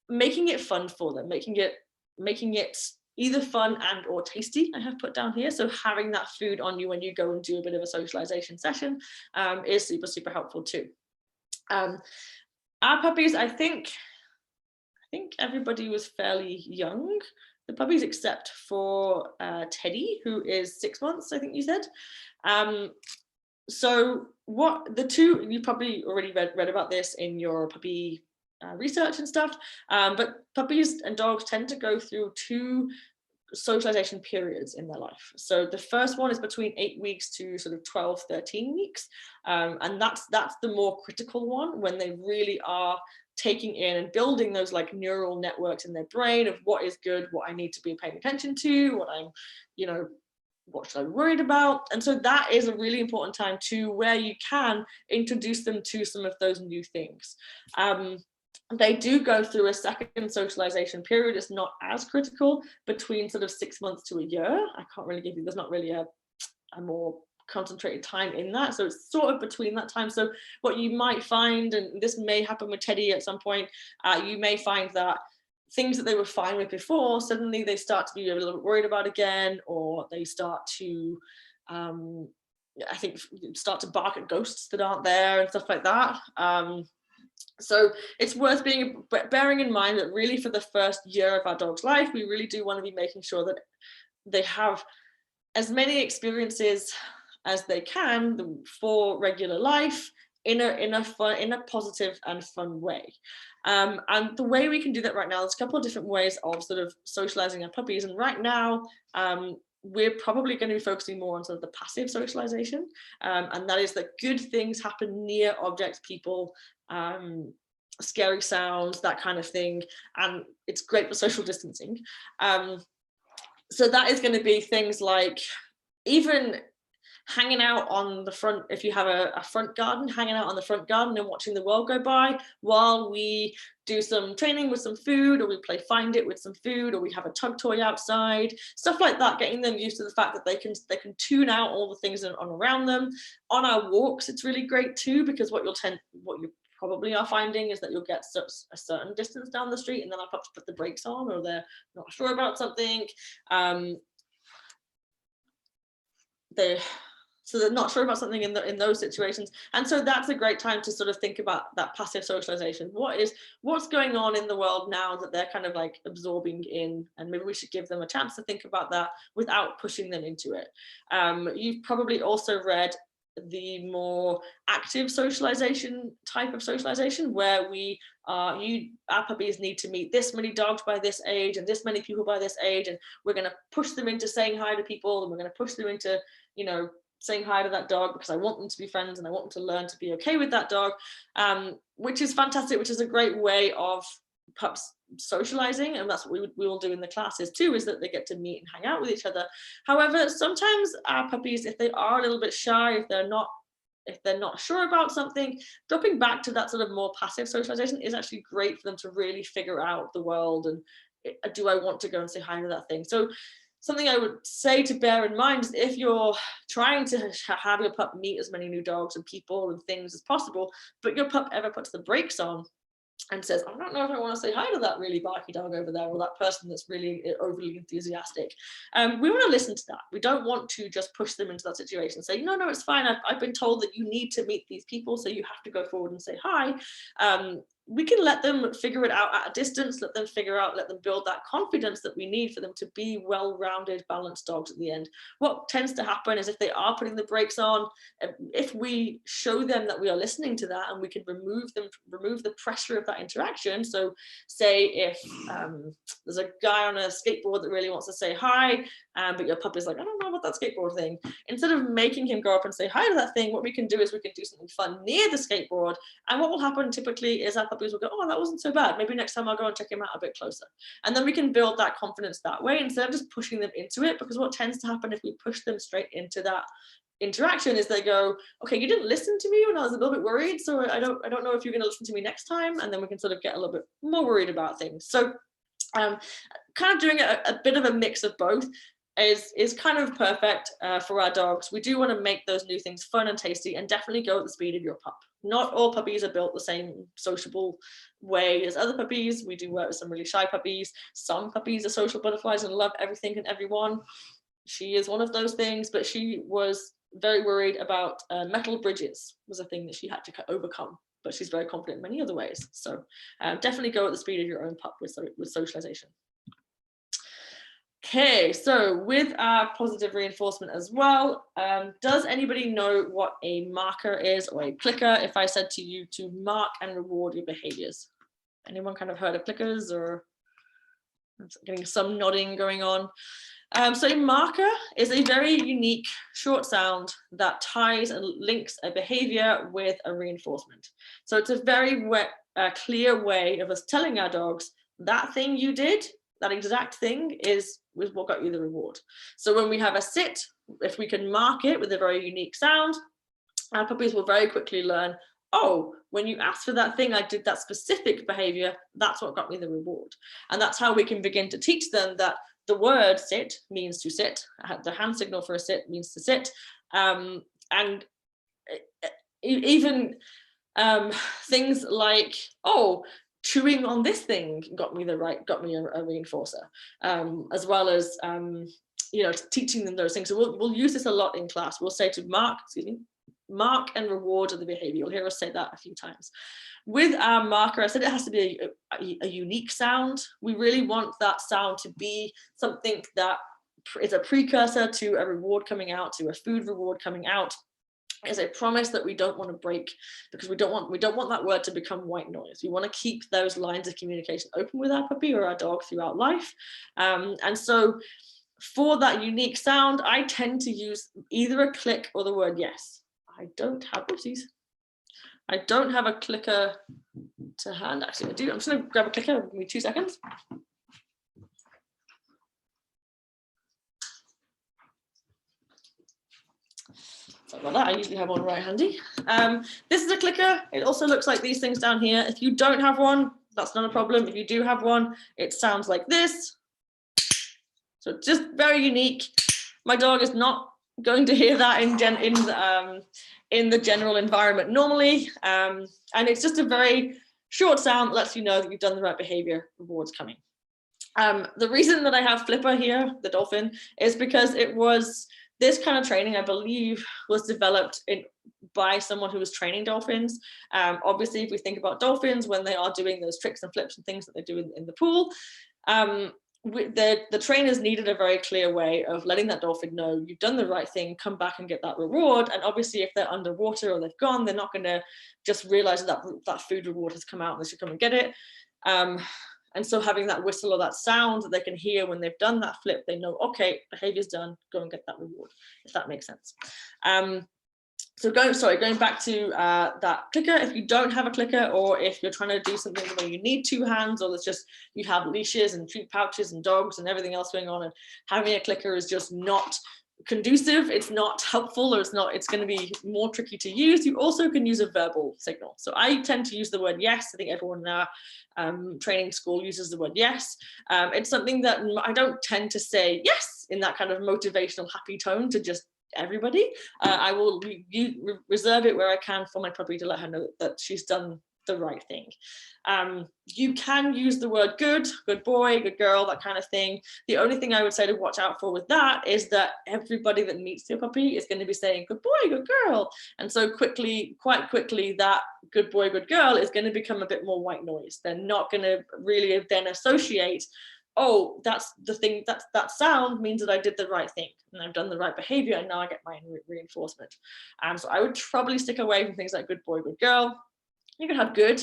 Speaker 2: making it fun for them, making it either fun and or tasty, I have put down here. So having that food on you when you go and do a bit of a socialization session is super, super helpful too. Our puppies, I think everybody was fairly young, the puppies, except for Teddy, who is 6 months, I think you said. So what the two, you probably already read about this in your puppy research and stuff, but puppies and dogs tend to go through 2 socialization periods in their life. So the first one is between 8 weeks to sort of 12, 13 weeks. And that's the more critical one, when they really are taking in and building those like neural networks in their brain of what is good, what I need to be paying attention to, what I'm, what should I be worried about? And so that is a really important time too, where you can introduce them to some of those new things. They do go through a second socialization period. It's not as critical, between sort of 6 months to a year. I can't really give you, there's not really a more concentrated time in that. So it's sort of between that time. So what you might find, and this may happen with Teddy at some point, you may find that things that they were fine with before, suddenly they start to be a little bit worried about again, or they start to, I think, start to bark at ghosts that aren't there and stuff like that. So it's worth bearing in mind that really for the first year of our dog's life, we really do want to be making sure that they have as many experiences as they can for regular life in a positive and fun way. And the way we can do that right now, there's a couple of different ways of sort of socializing our puppies. And right now, we're probably going to be focusing more on sort of the passive socialization. And that is that good things happen near objects, people, scary sounds, that kind of thing. And it's great for social distancing. So that is going to be things like even hanging out on the front, if you have a front garden, hanging out on the front garden and watching the world go by while we do some training with some food, or we play find it with some food, or we have a tug toy outside, stuff like that, getting them used to the fact that they can tune out all the things on around them. On our walks, it's really great too, because what you probably are finding is that you'll get a certain distance down the street and then our pups put the brakes on, or they're not sure about something. So they're not sure about something in those situations. And so that's a great time to sort of think about that passive socialization. What's going on in the world now that they're kind of like absorbing in, and maybe we should give them a chance to think about that without pushing them into it. You've probably also read the more active socialization type of socialization, where our puppies need to meet this many dogs by this age and this many people by this age, and we're going to push them into saying hi to people, and we're going to push them into saying hi to that dog because I want them to be friends and I want them to learn to be okay with that dog, which is fantastic, which is a great way of pups socializing, and that's what we will do in the classes too, is that they get to meet and hang out with each other. However, sometimes our puppies, if they are a little bit shy, if they're not sure about something, dropping back to that sort of more passive socialization is actually great for them to really figure out the world and do I want to go and say hi to that thing. So something I would say to bear in mind is if you're trying to have your pup meet as many new dogs and people and things as possible, but your pup ever puts the brakes on and says, I don't know if I want to say hi to that really barky dog over there, or that person that's really overly enthusiastic. We want to listen to that. We don't want to just push them into that situation and say, no, it's fine. I've been told that you need to meet these people, so you have to go forward and say hi. We can let them figure it out at a distance, let them build that confidence that we need for them to be well-rounded, balanced dogs at the end. What tends to happen is if they are putting the brakes on, if we show them that we are listening to that and we can remove the pressure of that interaction. So say if there's a guy on a skateboard that really wants to say hi, but your pup is like, I don't know about that skateboard thing. Instead of making him go up and say hi to that thing, what we can do is we can do something fun near the skateboard. And what will happen typically is our puppies will go, oh, that wasn't so bad. Maybe next time I'll go and check him out a bit closer. And then we can build that confidence that way instead of just pushing them into it, because what tends to happen if we push them straight into that interaction is they go, okay, you didn't listen to me when I was a little bit worried, so I don't know if you're going to listen to me next time. And then we can sort of get a little bit more worried about things. So kind of doing a bit of a mix of both is kind of perfect for our dogs. We do want to make those new things fun and tasty, and definitely go at the speed of your pup. Not all puppies are built the same sociable way as other puppies. We do work with some really shy puppies. Some puppies are social butterflies and love everything and everyone. She is one of those things, but she was very worried about metal bridges was a thing that she had to overcome, but she's very confident in many other ways. So definitely go at the speed of your own pup with socialization. Okay, so with our positive reinforcement as well, does anybody know what a marker is or a clicker if I said to you to mark and reward your behaviors? Anyone kind of heard of clickers, or getting some nodding going on? So a marker is a very unique short sound that ties and links a behavior with a reinforcement. So it's a very clear way of us telling our dogs that thing you did, that exact thing was what got you the reward. So when we have a sit, if we can mark it with a very unique sound, our puppies will very quickly learn, oh, when you asked for that thing, I did that specific behavior, that's what got me the reward. And that's how we can begin to teach them that the word sit means to sit. The hand signal for a sit means to sit. And even things like, oh, chewing on this thing got me a reinforcer, as well as teaching them those things. So we'll use this a lot in class. We'll say to mark and reward the behavior. You'll hear us say that a few times. With our marker, I said it has to be a unique sound. We really want that sound to be something that is a precursor to a reward coming out, to a food reward coming out. Is a promise that we don't want to break, because we don't want that word to become white noise. We want to keep those lines of communication open with our puppy or our dog throughout life. And so for that unique sound, I tend to use either a click or the word yes. I don't have a clicker to hand. Actually, I do. I'm just going to grab a clicker. Give me 2 seconds. Sorry about that. I usually have one right handy. This is a clicker. It also looks like these things down here. If you don't have one, that's not a problem. If you do have one, it sounds like this. So just very unique. My dog is not going to hear that in the general environment normally, and it's just a very short sound that lets you know that you've done the right behavior. Rewards coming. The reason that I have Flipper here, the dolphin, is because it was this kind of training, I believe, was developed by someone who was training dolphins. Obviously, if we think about dolphins when they are doing those tricks and flips and things that they do in the pool, the trainers needed a very clear way of letting that dolphin know you've done the right thing, come back and get that reward. And obviously if they're underwater or they've gone, they're not going to just realize that food reward has come out and they should come and get it. And so having that whistle or that sound that they can hear when they've done that flip, they know, okay, behavior's done, go and get that reward, if that makes sense. So going back to that clicker, if you don't have a clicker, or if you're trying to do something where you need 2 hands, or it's just you have leashes and treat pouches and dogs and everything else going on, and having a clicker is just not conducive, it's not helpful, or it's going to be more tricky to use, you also can use a verbal signal. So I tend to use the word yes. I think everyone in our training school uses the word yes. It's something that I don't tend to say yes in that kind of motivational, happy tone to just everybody. I will reserve it where I can for my puppy to let her know that she's done the right thing. You can use the word good boy, good girl, that kind of thing. The only thing I would say to watch out for with that is that everybody that meets your puppy is going to be saying good boy, good girl. And so quite quickly, that good boy, good girl is going to become a bit more white noise. They're not going to really then associate, oh, that's the thing, that sound means that I did the right thing and I've done the right behavior, and now I get my reinforcement. So I would probably stick away from things like good boy, good girl. You can have good.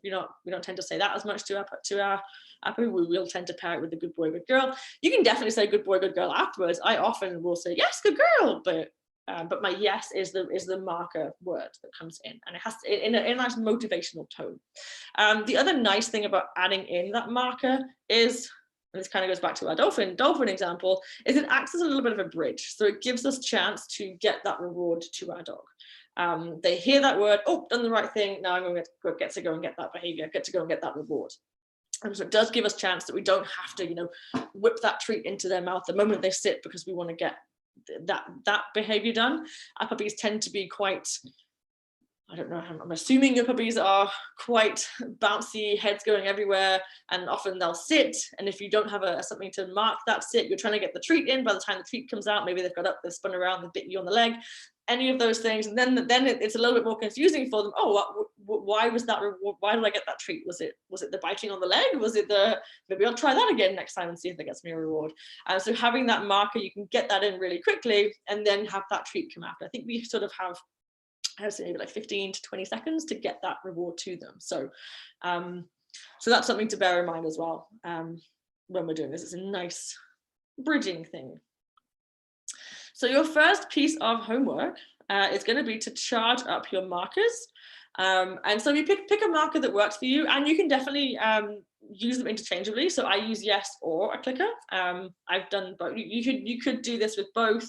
Speaker 2: We don't tend to say that as much to our puppy. We will tend to pair it with the good boy, good girl. You can definitely say good boy, good girl afterwards. I often will say yes, good girl, but my yes is the marker word that comes in, and it has to, in a nice motivational tone. The other nice thing about adding in that marker is, and this kind of goes back to our dolphin example, is it acts as a little bit of a bridge. So it gives us a chance to get that reward to our dog. They hear that word, oh, done the right thing, now I'm going to get to go and get that behavior, get to go and get that reward. And so it does give us a chance that we don't have to, whip that treat into their mouth the moment they sit, because we want to get that behavior done. Our puppies tend to be quite, I don't know, I'm assuming your puppies are quite bouncy, heads going everywhere, and often they'll sit, and if you don't have something to mark that sit, you're trying to get the treat in. By the time the treat comes out, maybe they've got up, they've spun around, they've bit you on the leg, any of those things, and then it's a little bit more confusing for them. Oh, why was that reward? Why did I get that treat? Was it the biting on the leg? Was it maybe I'll try that again next time and see if it gets me a reward. So having that marker, you can get that in really quickly and then have that treat come after. I think we sort of have, I would say, maybe like 15 to 20 seconds to get that reward to them. So so that's something to bear in mind as well when we're doing this. It's a nice bridging thing. So your first piece of homework is going to be to charge up your markers. And so you pick a marker that works for you, and you can definitely use them interchangeably. So I use yes or a clicker. I've done both. You could do this with both,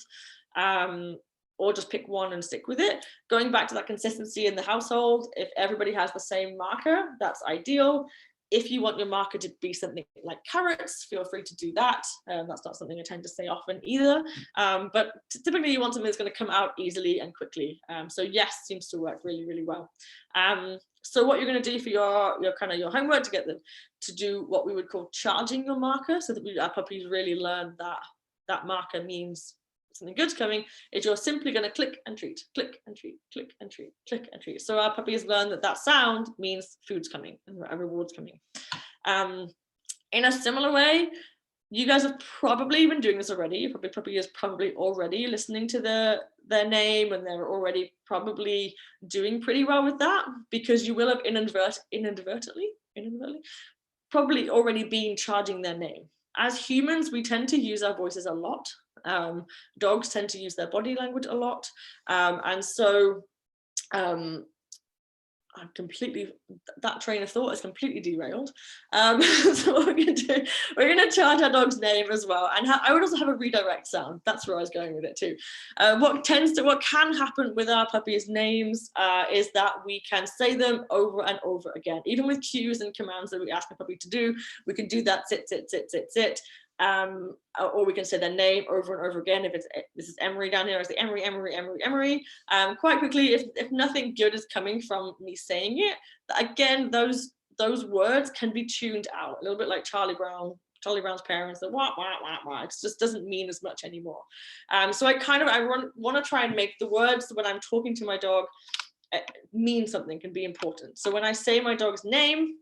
Speaker 2: or just pick one and stick with it. Going back to that consistency in the household, if everybody has the same marker, that's ideal. If you want your marker to be something like carrots, feel free to do that. That's not something I tend to say often either. But typically you want something that's going to come out easily and quickly. So yes seems to work really, really well. So what you're going to do for your homework to do what we would call charging your marker, so that our puppies really learn that marker means something good's coming, is you're simply going to click and treat, click and treat, click and treat, click and treat. So our puppies learn that sound means food's coming and a reward's coming. In a similar way, you guys have probably been doing this already. Your puppy is probably already listening to their name, and they're already probably doing pretty well with that, because you will have inadvertently probably already been charging their name. As humans, we tend to use our voices a lot. Dogs tend to use their body language a lot. And so I'm completely, that train of thought is completely derailed. So what we're going to do, we're going to charge our dog's name as well. And I would also have a redirect sound. That's where I was going with it too. What can happen with our puppies' names is that we can say them over and over again. Even with cues and commands that we ask a puppy to do, we can do that sit, sit, sit, sit, sit. Or we can say their name over and over again. If this is Emery down here, I say Emery, Emery, Emery, Emery. Quite quickly, if nothing good is coming from me saying it, again, those words can be tuned out, a little bit like Charlie Brown's parents, the wah, wah, wah, wah. It just doesn't mean as much anymore. So I want to try and make the words when I'm talking to my dog mean something, can be important. So when I say my dog's name,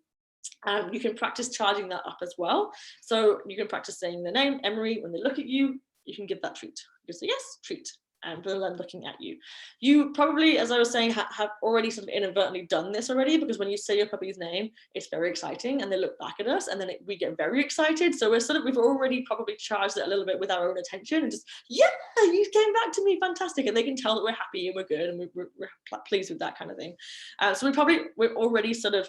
Speaker 2: you can practice charging that up as well. So you can practice saying the name, Emery. When they look at you, you can give that treat. You can say, yes, treat. And they're looking at you. You probably, as I was saying, have already sort of inadvertently done this already, because when you say your puppy's name, it's very exciting, and they look back at us, and then we get very excited. So we've already probably charged it a little bit with our own attention, and just, yeah, you came back to me, fantastic. And they can tell that we're happy and we're good, and we're pleased with that kind of thing. So we're already sort of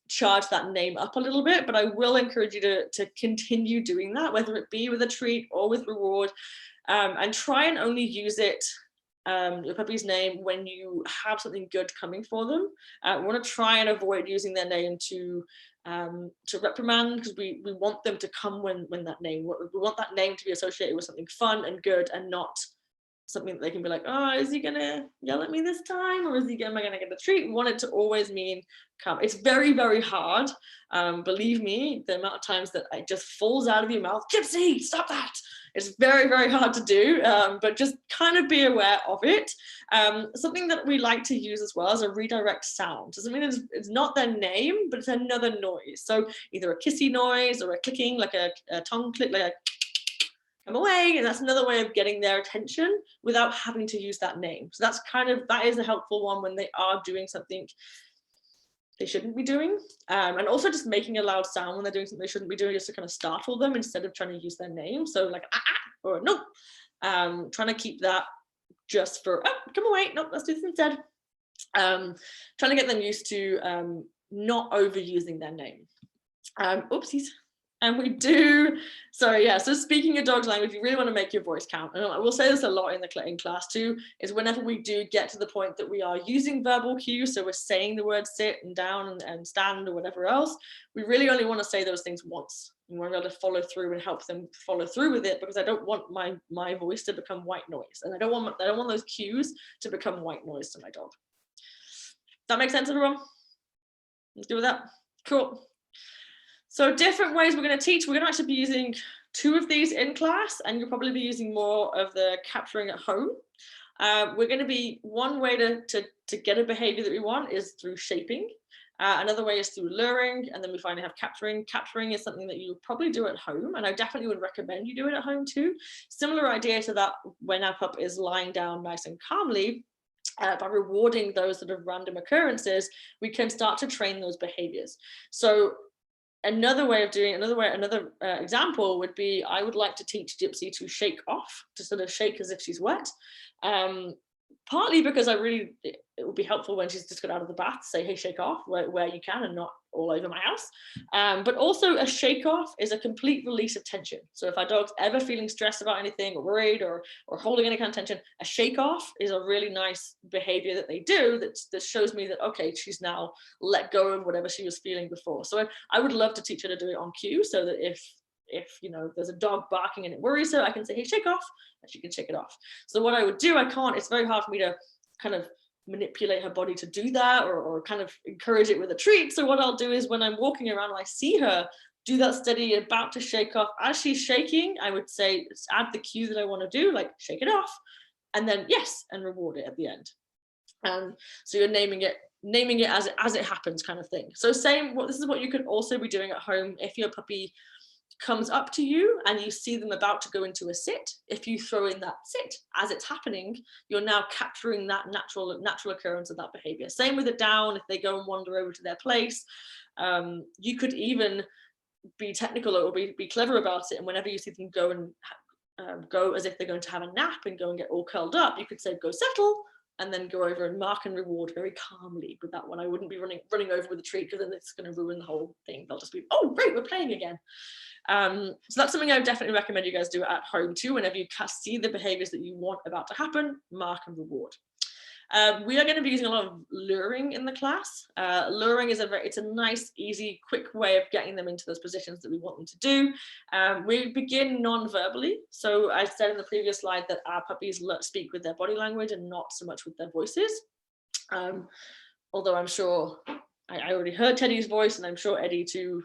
Speaker 2: charge that name up a little bit, but I will encourage you to continue doing that, whether it be with a treat or with reward. and try and only use it, your puppy's name, when you have something good coming for them. We want to try and avoid using their name to reprimand, because we want them to come when that name, we want that name to be associated with something fun and good, and not something that they can be like, oh, is he gonna yell at me this time, or am I gonna get the treat? We want it to always mean come. It's very, very hard. Believe me, the amount of times that it just falls out of your mouth, Gypsy, stop that. It's very, very hard to do, but just kind of be aware of it. Something that we like to use as well is a redirect sound. So something that it's not their name, but it's another noise. So either a kissy noise or a clicking, like a tongue click, like a come away, and that's another way of getting their attention without having to use that name. So that is a helpful one when they are doing something they shouldn't be doing, and also just making a loud sound when they're doing something they shouldn't be doing, just to kind of startle them instead of trying to use their name. So like or no, trying to keep that just for come away, no, let's do this instead. Trying to get them used to not overusing their name. Oopsies. And we do, so yeah, so speaking a dog's language, you really want to make your voice count. And I will say this a lot in class too, is whenever we do get to the point that we are using verbal cues, so we're saying the words sit and down and stand or whatever else, we really only want to say those things once. We want to be able to follow through and help them follow through with it, because I don't want my voice to become white noise, and I don't want those cues to become white noise to my dog. Does that make sense, everyone? Let's do with that. Cool. So different ways we're going to teach. We're going to actually be using 2 of these in class, and you'll probably be using more of the capturing at home. We're going to be, one way to get a behavior that we want is through shaping. Another way is through luring, and then we finally have capturing. Capturing is something that you probably do at home, and I definitely would recommend you do it at home too. Similar idea to that when our pup is lying down nice and calmly. By rewarding those sort of random occurrences, we can start to train those behaviors. So another way of doing another example would be, I would like to teach Gypsy to shake off, to sort of shake as if she's wet. Partly because it would be helpful when she's just got out of the bath, say, hey, shake off where you can and not all over my house. But also a shake off is a complete release of tension. So if our dog's ever feeling stressed about anything or worried or holding any kind of tension, a shake off is a really nice behavior that they do that shows me that, okay, she's now let go of whatever she was feeling before. So I would love to teach her to do it on cue, so that if there's a dog barking and it worries her, I can say, hey, shake off, and she can shake it off. So what I would do, it's very hard for me to kind of manipulate her body to do that, or kind of encourage it with a treat. So what I'll do is, when I'm walking around and I see her do that steady, about to shake off, as she's shaking, I would say, add the cue that I want to do, like shake it off, and then yes, and reward it at the end. So you're naming it as it happens, kind of thing. So this is what you could also be doing at home if your puppy comes up to you and you see them about to go into a sit. If you throw in that sit as it's happening, you're now capturing that natural occurrence of that behavior. Same with it down. If they go and wander over to their place, you could even be technical or be clever about it, and whenever you see them go and go as if they're going to have a nap and go and get all curled up, you could say, go settle, and then go over and mark and reward very calmly with that one. I wouldn't be running over with a treat, because then it's going to ruin the whole thing. They'll just be, oh great, we're playing again. So that's something I would definitely recommend you guys do at home too. Whenever you see the behaviors that you want about to happen, mark and reward. We are going to be using a lot of luring in the class. Luring is it's a nice, easy, quick way of getting them into those positions that we want them to do. We begin non-verbally. So I said in the previous slide that our puppies speak with their body language and not so much with their voices. Although I'm sure I already heard Teddy's voice, and I'm sure Eddie too,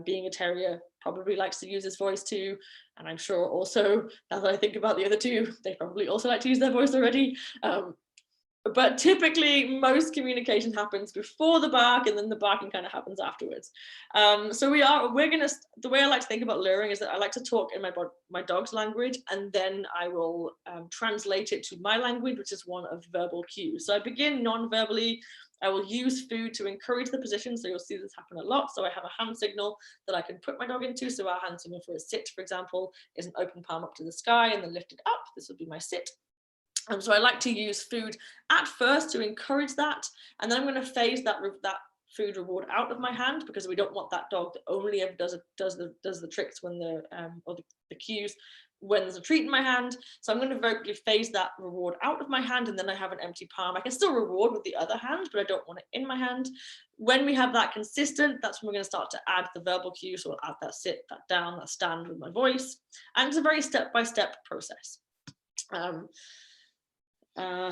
Speaker 2: being a terrier, probably likes to use his voice too. And I'm sure also, now that I think about the other two, they probably also like to use their voice already. But typically most communication happens before the bark, and then the barking kind of happens afterwards. So the way I like to think about luring is that I like to talk in my dog's language, and then I will translate it to my language, which is one of verbal cues. So I begin non-verbally. I will use food to encourage the position. So you'll see this happen a lot. So I have a hand signal that I can put my dog into. So our hand signal for a sit, for example, is an open palm up to the sky and then lift it up. This would be my sit. So I like to use food at first to encourage that. And then I'm going to phase that food reward out of my hand, because we don't want that dog that only ever does the tricks when the cues when there's a treat in my hand. So I'm going to vocally phase that reward out of my hand, and then I have an empty palm. I can still reward with the other hand, but I don't want it in my hand. When we have that consistent, that's when we're going to start to add the verbal cues. So I'll add that sit, that down, that stand with my voice. And it's a very step-by-step process.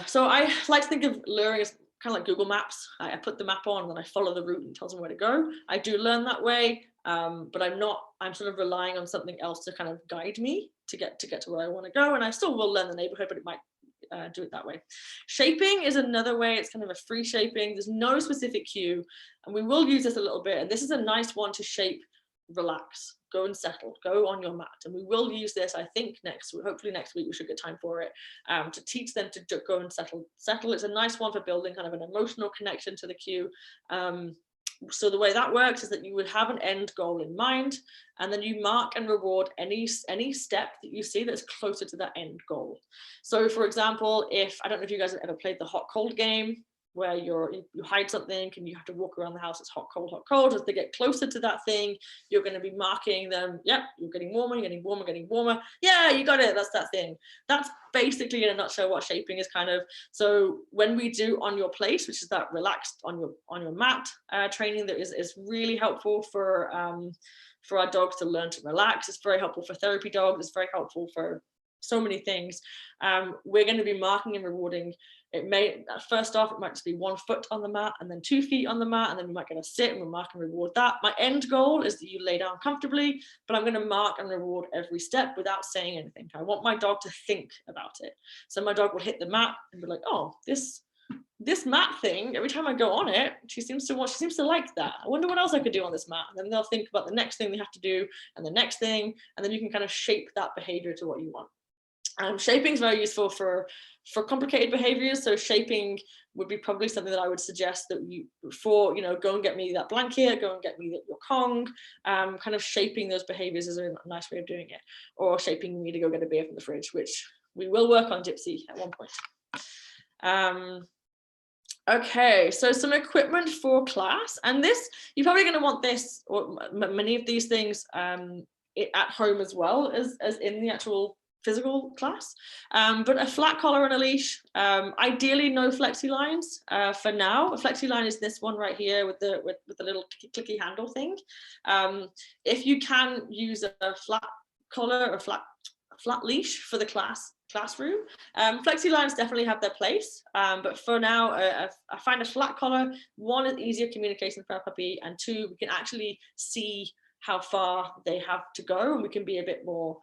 Speaker 2: So I like to think of luring as kind of like Google Maps. I put the map on and then I follow the route and it tells them where to go. I do learn that way, but I'm sort of relying on something else to kind of guide me to get to where I want to go. And I still will learn the neighborhood, but it might do it that way. Shaping is another way. It's kind of a free shaping. There's no specific cue, and we will use this a little bit. And this is a nice one to shape. Relax, go and settle, go on your mat. And we will use this, I think, hopefully next week we should get time for it, to teach them to go and settle. It's a nice one for building kind of an emotional connection to the cue. So the way that works is that you would have an end goal in mind, and then you mark and reward any step that you see that's closer to that end goal. So for example, if, I don't know if you guys have ever played the hot cold game, where you hide something and you have to walk around the house, it's hot, cold, hot, cold. As they get closer to that thing, you're going to be marking them. Yep, you're getting warmer, you're getting warmer, getting warmer. Yeah, you got it, that's that thing. That's basically in a nutshell what shaping is kind of. So when we do on your place, which is that relaxed on your mat training, that is really helpful for our dogs to learn to relax. It's very helpful for therapy dogs. It's very helpful for so many things. We're going to be marking and rewarding. It may, first off, it might just be 1 foot on the mat and then 2 feet on the mat, and then we might get a sit and we'll mark and reward that. My end goal is that you lay down comfortably, but I'm going to mark and reward every step without saying anything. I want my dog to think about it. So my dog will hit the mat and be like, oh, this mat thing, every time I go on it, she seems to like that. I wonder what else I could do on this mat. And then they'll think about the next thing they have to do and the next thing, and then you can kind of shape that behavior to what you want. Shaping is very useful for complicated behaviors. So shaping would be probably something that I would suggest that you, before, go and get me that blanket, go and get me your Kong. Kind of shaping those behaviors is a nice way of doing it. Or shaping me to go get a beer from the fridge, which we will work on, Gypsy, at one point. Okay, so some equipment for class, and this, you're probably going to want this, or many of these things at home as well as in the actual physical class, but a flat collar and a leash, ideally no flexi lines for now. A flexi line is this one right here with the little clicky handle thing. If you can use a flat collar or flat leash for the classroom, flexi lines definitely have their place, but for now I find a flat collar, one, is easier communication for a puppy, and two, we can actually see how far they have to go, and we can be a bit more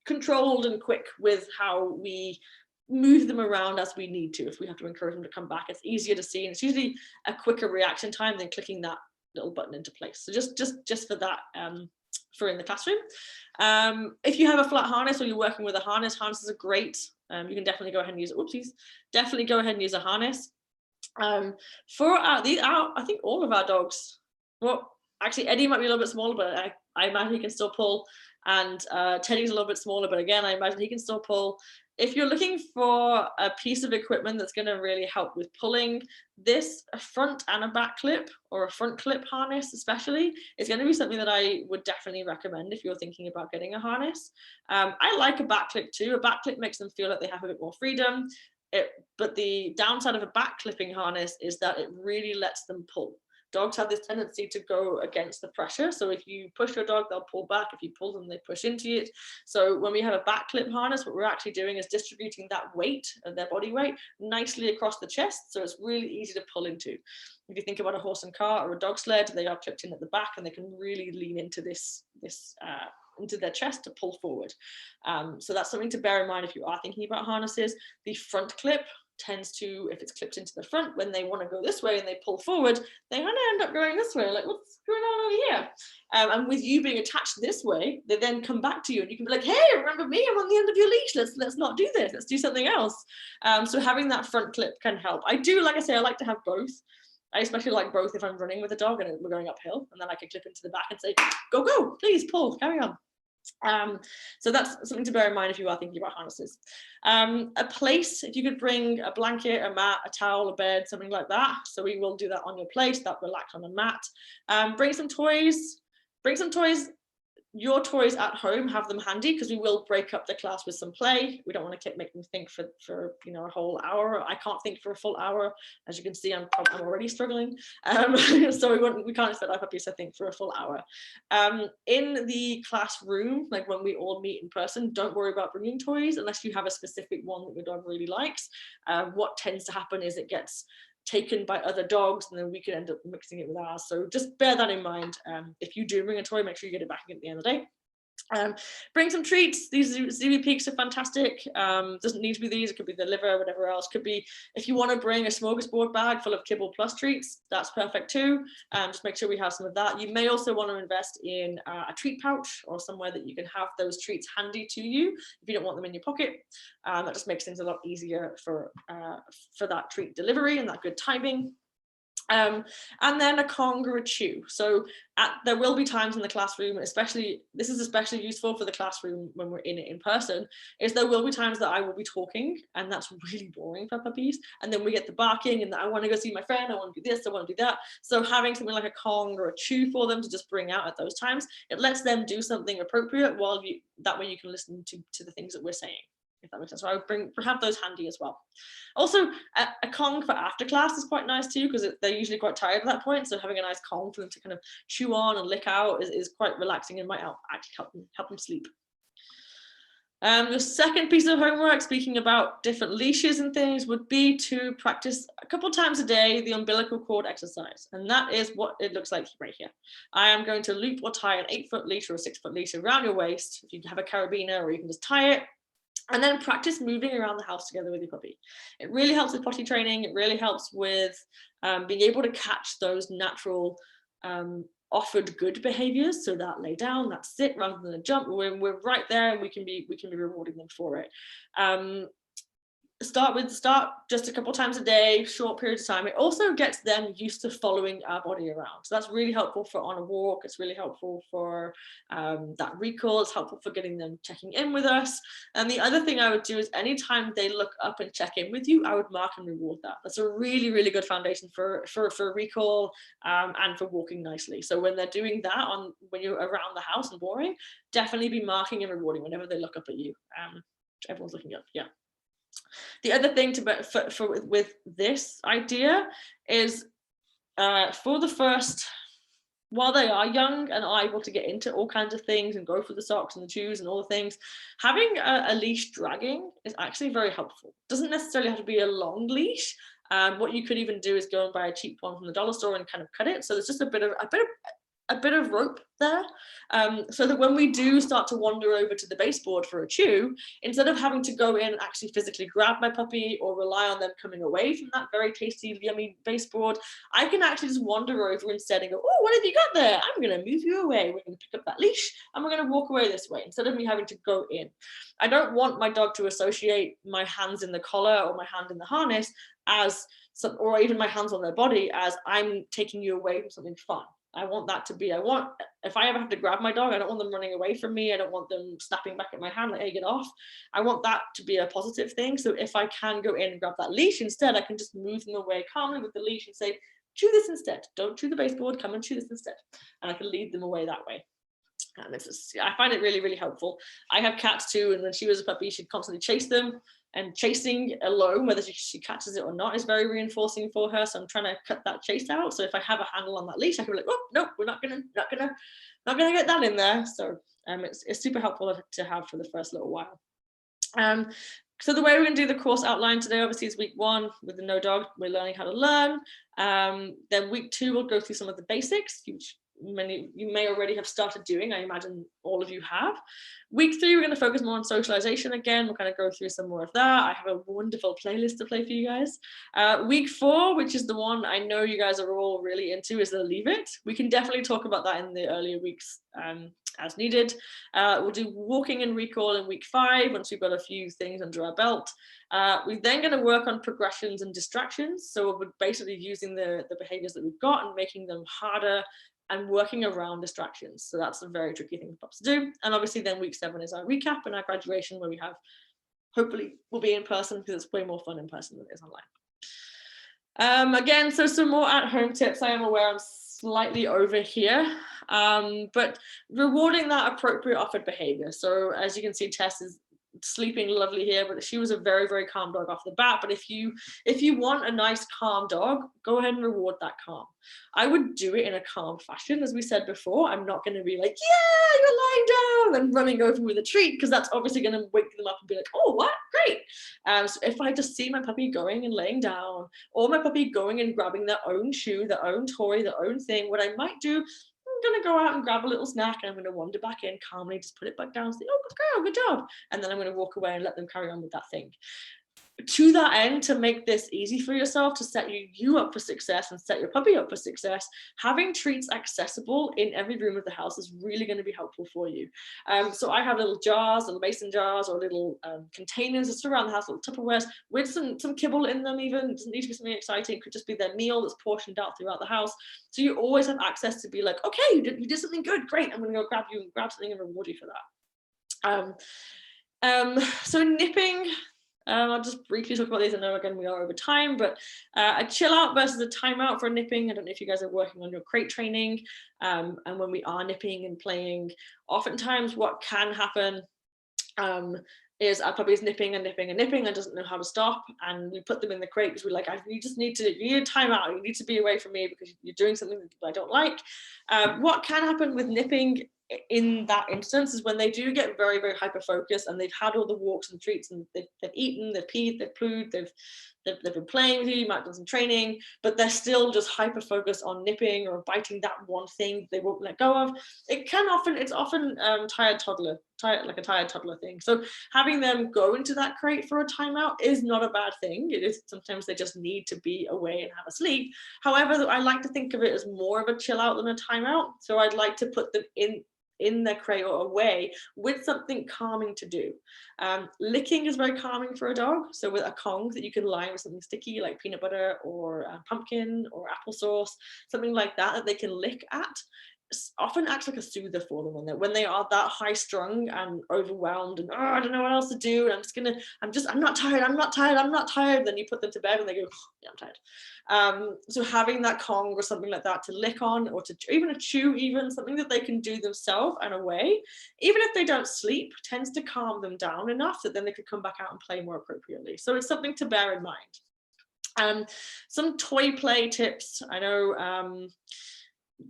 Speaker 2: controlled and quick with how we move them around as we need to. If we have to encourage them to come back, it's easier to see, and it's usually a quicker reaction time than clicking that little button into place. So just for that, for in the classroom. If you have a flat harness or you're working with a harnesses are great. You can definitely go ahead and use it. Oopsies. Definitely go ahead and use a harness. For I think all of our dogs, well, actually Eddie might be a little bit smaller, but I imagine he can still pull. And Teddy's a little bit smaller, but again, I imagine he can still pull. If you're looking for a piece of equipment that's going to really help with pulling, a front and a back clip, or a front clip harness especially, is going to be something that I would definitely recommend if you're thinking about getting a harness. I like a back clip too. A back clip makes them feel like they have a bit more freedom. But the downside of a back clipping harness is that it really lets them pull. Dogs have this tendency to go against the pressure. So if you push your dog, they'll pull back. If you pull them, they push into it. So when we have a back clip harness, what we're actually doing is distributing that weight of their body weight nicely across the chest. So it's really easy to pull into. If you think about a horse and cart or a dog sled, they are clipped in at the back, and they can really lean into into their chest to pull forward. So that's something to bear in mind if you are thinking about harnesses. The front clip tends to, if it's clipped into the front, when they want to go this way and they pull forward, they kind of end up going this way, like, what's going on over here? And with you being attached this way, they then come back to you, and you can be like, hey, remember me? I'm on the end of your leash. Let's not do this. Let's do something else. So having that front clip can help. I do, like I say, I like to have both. I especially like both if I'm running with a dog and we're going uphill, and then I can clip into the back and say, go, please pull, carry on. So that's something to bear in mind if you are thinking about harnesses. A place, if you could bring a blanket, a mat, a towel, a bed, something like that. So we will do that on your place, that relax on a mat. Bring some toys. your toys at home, have them handy, because we will break up the class with some play. We don't want to make them think for you know, a whole hour. I can't think for a full hour. As you can see, I'm already struggling. So we can't expect our puppies to think for a full hour. In the classroom, like when we all meet in person, don't worry about bringing toys unless you have a specific one that your dog really likes. What tends to happen is it gets taken by other dogs, and then we could end up mixing it with ours. So just bear that in mind. If you do bring a toy, make sure you get it back at the end of the day. Bring some treats. These Zooey Peaks are fantastic. Doesn't need to be these, it could be the liver, whatever else. Could be, if you want to bring a smorgasbord bag full of kibble plus treats, that's perfect too. Just make sure we have some of that. You may also want to invest in a treat pouch or somewhere that you can have those treats handy to you if you don't want them in your pocket. That just makes things a lot easier for that treat delivery and that good timing. And then a Kong or a chew. So there will be times in the classroom, especially, this is especially useful for the classroom when we're in it in person, is there will be times that I will be talking, and that's really boring for puppies. And then we get the barking and I want to go see my friend, I want to do this, I want to do that. So having something like a Kong or a chew for them to just bring out at those times, it lets them do something appropriate while that way you can listen to the things that we're saying, if that makes sense. So I would have those handy as well. Also, a Kong for after class is quite nice too, because they're usually quite tired at that point. So having a nice Kong for them to kind of chew on and lick out is quite relaxing and might actually help them sleep. The second piece of homework, speaking about different leashes and things, would be to practice a couple times a day the umbilical cord exercise. And that is what it looks like right here. I am going to loop or tie an 8-foot leash or a 6-foot leash around your waist. If you have a carabiner, or you can just tie it. And then practice moving around the house together with your puppy. It really helps with potty training. It really helps with being able to catch those natural offered good behaviors. So that lay down, that sit, rather than a jump. We're right there, and we can be rewarding them for it. Start just a couple times a day, short periods of time. It also gets them used to following our body around. So that's really helpful for on a walk. It's really helpful for that recall. It's helpful for getting them checking in with us. And the other thing I would do is anytime they look up and check in with you, I would mark and reward that. That's a really, really good foundation for recall and for walking nicely. So when they're doing that when you're around the house and boring, definitely be marking and rewarding whenever they look up at you. Everyone's looking up, yeah. The other thing with this idea is for the first, while they are young and are able to get into all kinds of things and go for the socks and the shoes and all the things, having a leash dragging is actually very helpful. Doesn't necessarily have to be a long leash. What you could even do is go and buy a cheap one from the dollar store and kind of cut it. So there's just a bit of rope there, so that when we do start to wander over to the baseboard for a chew, instead of having to go in and actually physically grab my puppy or rely on them coming away from that very tasty, yummy baseboard, I can actually just wander over instead and go, oh, what have you got there? I'm going to move you away. We're going to pick up that leash and we're going to walk away this way, instead of me having to go in. I don't want my dog to associate my hands in the collar or my hand in the harness as or even my hands on their body as I'm taking you away from something fun. I want that to be, if I ever have to grab my dog, I don't want them running away from me. I don't want them snapping back at my hand like, hey, get off. I want that to be a positive thing. So if I can go in and grab that leash instead, I can just move them away calmly with the leash and say, chew this instead. Don't chew the baseboard, come and chew this instead. And I can lead them away that way. And I find it really, really helpful. I have cats too, and when she was a puppy, she'd constantly chase them. And chasing alone, whether she catches it or not, is very reinforcing for her. So I'm trying to cut that chase out. So if I have a handle on that leash, I can be like, oh no, we're not gonna get that in there. So it's super helpful to have for the first little while. So the way we're going to do the course outline today, obviously, is week 1 with the No Dog. We're learning how to learn. Then week 2, we'll go through some of the basics, which you may already have started doing. I imagine all of you have. Week 3, we're going to focus more on socialization again. We'll kind of go through some more of that. I have a wonderful playlist to play for you guys. Week 4, which is the one I know you guys are all really into, is the Leave It. We can definitely talk about that in the earlier weeks as needed. We'll do walking and recall in week 5 once we've got a few things under our belt. We're then going to work on progressions and distractions. So we're basically using the behaviors that we've got and making them harder and working around distractions. So that's a very tricky thing for pups to do. And obviously then week 7 is our recap and our graduation, where we have, hopefully we'll be in person, because it's way more fun in person than it is online. Again, so some more at-home tips. I am aware I'm slightly over here, but rewarding that appropriate offered behavior. So as you can see, Tess is sleeping lovely here, but she was a very, very calm dog off the bat. But if you want a nice calm dog, go ahead and reward that calm. I would do it in a calm fashion, as we said before. I'm not going to be like, yeah, you're lying down and running over with a treat, because that's obviously going to wake them up and be like, oh, what, great. So if I just see my puppy going and laying down, or my puppy going and grabbing their own shoe, their own toy, their own thing, what I might do, I'm going to go out and grab a little snack, and I'm going to wander back in calmly, just put it back down, say, oh, good girl, good job. And then I'm going to walk away and let them carry on with that thing. To that end, to make this easy for yourself, to set you up for success and set your puppy up for success, having treats accessible in every room of the house is really going to be helpful for you. So I have little jars, little mason jars, or little containers just around the house, little Tupperwares with some kibble in them. Even it doesn't need to be something exciting, it could just be their meal that's portioned out throughout the house. So you always have access to be like, okay, you did something good, great, I'm going to go grab something and reward you for that. So nipping. I'll just briefly talk about these. I know again we are over time, but a chill out versus a timeout for nipping. I don't know if you guys are working on your crate training, and when we are nipping and playing, oftentimes what can happen is our puppy is nipping and nipping and nipping and doesn't know how to stop, and we put them in the crate because we're like, you need a timeout, you need to be away from me because you're doing something that I don't like. What can happen with nipping in that instance is when they do get very, very hyper focused and they've had all the walks and treats and they've eaten, they've peed, they've pooed, they've been playing with you might have done some training, but they're still just hyper focused on nipping or biting that one thing they won't let go of. It's often like a tired toddler thing. So having them go into that crate for a timeout is not a bad thing. It is sometimes they just need to be away and have a sleep. However, I like to think of it as more of a chill out than a timeout. So I'd like to put them in their crate or away with something calming to do. Licking is very calming for a dog. So with a Kong that you can line with something sticky like peanut butter or pumpkin or applesauce, something like that they can lick at, often acts like a soother for them when they are that high strung and overwhelmed and I don't know what else to do, and I'm not tired. Then you put them to bed and they go, yeah, I'm tired. So having that Kong or something like that to lick on, or to even a chew, even something that they can do themselves and away, even if they don't sleep, tends to calm them down enough that then they could come back out and play more appropriately. So it's something to bear in mind. Some toy play tips. I know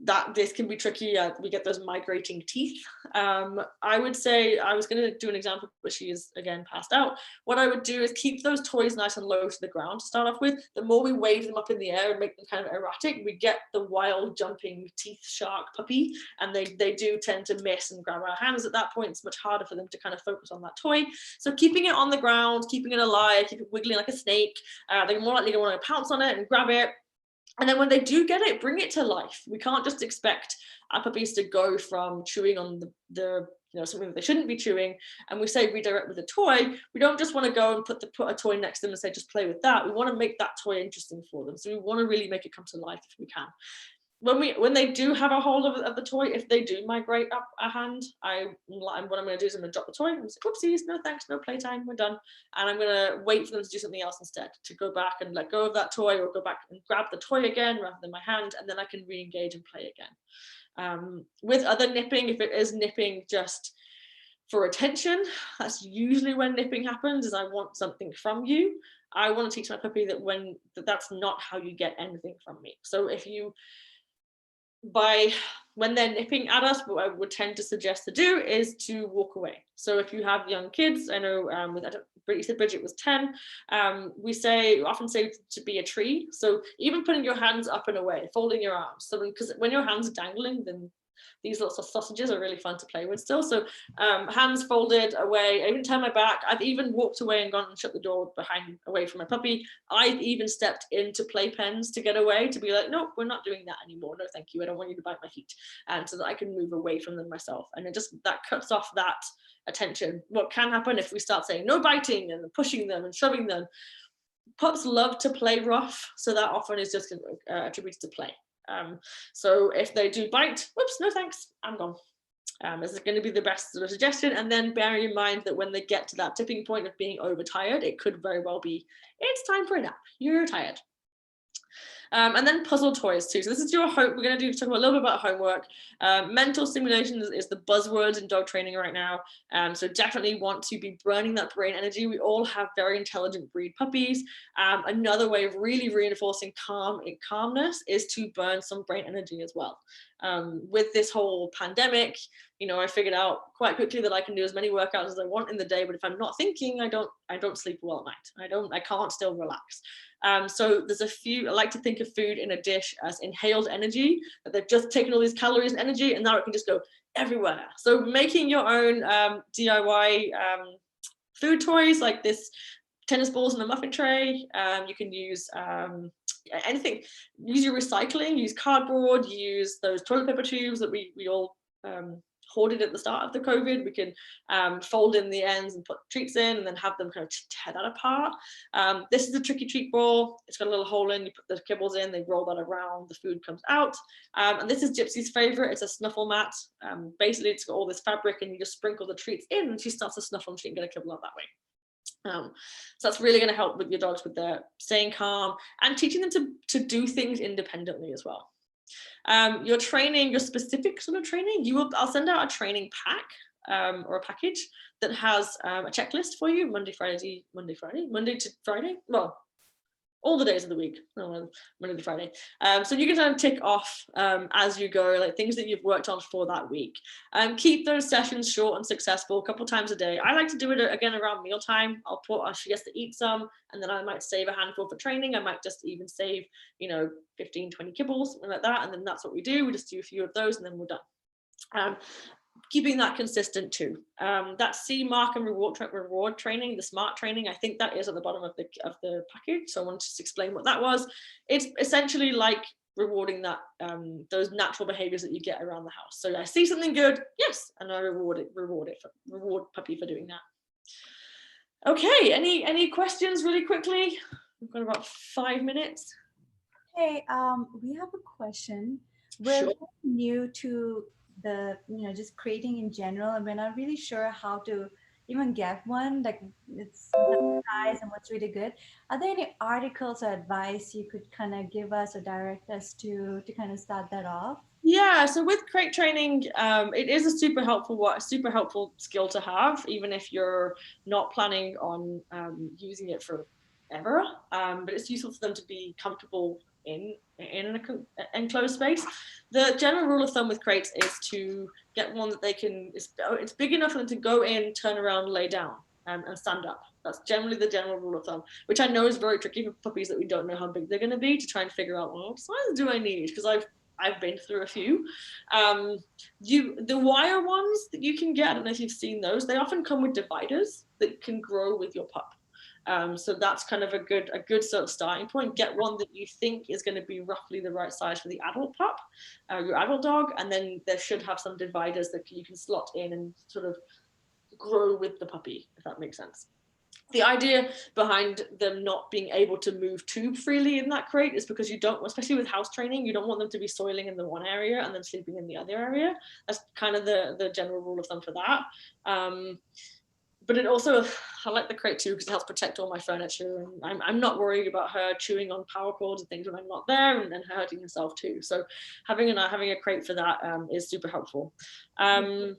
Speaker 2: that this can be tricky. We get those migrating teeth. I would say, I was going to do an example, but she is again passed out. What I would do is keep those toys nice and low to the ground to start off with. The more we wave them up in the air and make them kind of erratic, we get the wild jumping teeth shark puppy, and they do tend to miss and grab our hands at that point. It's much harder for them to kind of focus on that toy. So keeping it on the ground, keeping it alive, keep it wiggling like a snake, they're more likely to want to pounce on it and grab it. And then when they do get it, bring it to life. We can't just expect our puppies to go from chewing on the something that they shouldn't be chewing, and we say redirect with a toy. We don't just want to go and put a toy next to them and say just play with that. We want to make that toy interesting for them. So we want to really make it come to life if we can. When they do have a hold of the toy, if they do migrate up a hand, what I'm going to do is I'm going to drop the toy and say, oopsies, no thanks, no playtime, we're done. And I'm going to wait for them to do something else instead, to go back and let go of that toy, or go back and grab the toy again rather than my hand, and then I can re-engage and play again. With other nipping, if it is nipping just for attention, that's usually when nipping happens, is I want something from you. I want to teach my puppy that that's not how you get anything from me. So when they're nipping at us, what I would tend to suggest to do is to walk away. So if you have young kids, I know you said Bridget was 10, we often say to be a tree. So even putting your hands up and away, folding your arms. So because when your hands are dangling, then these little sausages are really fun to play with still. So hands folded away. I even turn my back. I've even walked away and gone and shut the door away from my puppy. I've even stepped into playpens to get away, to be like, no, we're not doing that anymore. No, thank you. I don't want you to bite my feet. And so that I can move away from them myself. And that cuts off that attention. What can happen if we start saying no biting and pushing them and shoving them? Pups love to play rough. So that often is just attributed to play. So if they do bite, whoops, no thanks, I'm gone. This is going to be the best sort of suggestion. And then bearing in mind that when they get to that tipping point of being overtired, it could very well be, it's time for a nap, you're tired. And then puzzle toys too. So this is your hope. We're going to talk a little bit about homework. Mental stimulation is the buzzwords in dog training right now. So definitely want to be burning that brain energy. We all have very intelligent breed puppies. Another way of really reinforcing calmness is to burn some brain energy as well. With this whole pandemic, you know, I figured out quite quickly that I can do as many workouts as I want in the day, but if I'm not thinking, I don't sleep well at night. I can't still relax. So there's a few, I like to think of food in a dish as inhaled energy, that they've just taken all these calories and energy and now it can just go everywhere. So making your own DIY food toys like this, tennis balls in a muffin tray. You can use anything, use your recycling, use cardboard, use those toilet paper tubes that we all hoarded at the start of the COVID. We can fold in the ends and put treats in and then have them kind of tear that apart. This is a tricky treat ball. It's got a little hole in, you put the kibbles in, they roll that around, the food comes out. And this is Gypsy's favorite, it's a snuffle mat. Basically it's got all this fabric and you just sprinkle the treats in and she starts to snuffle and she can get a kibble out that way. So that's really going to help with your dogs with their staying calm and teaching them to do things independently as well. Your training, your specific sort of training, I'll send out a training pack or a package that has a checklist for you Monday to Friday. Well, all the days of the week, Monday to Friday. So you can kind of tick off as you go, like things that you've worked on for that week. Keep those sessions short and successful, a couple times a day. I like to do it again around mealtime. She gets to eat some, and then I might save a handful for training. I might just even save, 15, 20 kibbles, something like that. And then that's what we do. We just do a few of those and then we're done. Keeping that consistent too. That C, mark and reward training, the SMART training, I think that is at the bottom of the package. So I want to just explain what that was. It's essentially like rewarding that those natural behaviors that you get around the house. So I see something good, yes, and I reward puppy for doing that. Okay, any questions really quickly? We've got about 5 minutes.
Speaker 4: Hey, we have a question. We're
Speaker 2: Sure.
Speaker 4: new to the, just creating in general, and we're not really sure how to even get one, like it's size and what's really good. Are there any articles or advice you could kind of give us or direct us to kind of start that off?
Speaker 2: Yeah, so with crate training, it is a super helpful skill to have, even if you're not planning on using it forever. But it's useful for them to be comfortable in an enclosed space. The general rule of thumb with crates is to get one that they can, it's big enough for them to go in, turn around, lay down, and stand up. That's generally the general rule of thumb, which I know is very tricky for puppies that we don't know how big they're going to be, to try and figure out, well, what size do I need? Because I've been through a few. The wire ones that you can get, I don't know if you've seen those, they often come with dividers that can grow with your pup. So that's kind of a good sort of starting point. Get one that you think is going to be roughly the right size for the adult pup, your adult dog, and then there should have some dividers that you can slot in and sort of grow with the puppy, if that makes sense. The idea behind them not being able to move too freely in that crate is because you don't, especially with house training, you don't want them to be soiling in the one area and then sleeping in the other area. That's kind of the general rule of thumb for that. But it also, I like the crate too because it helps protect all my furniture, and I'm not worried about her chewing on power cords and things when I'm not there, and then hurting herself too. So having a crate for that is super helpful. I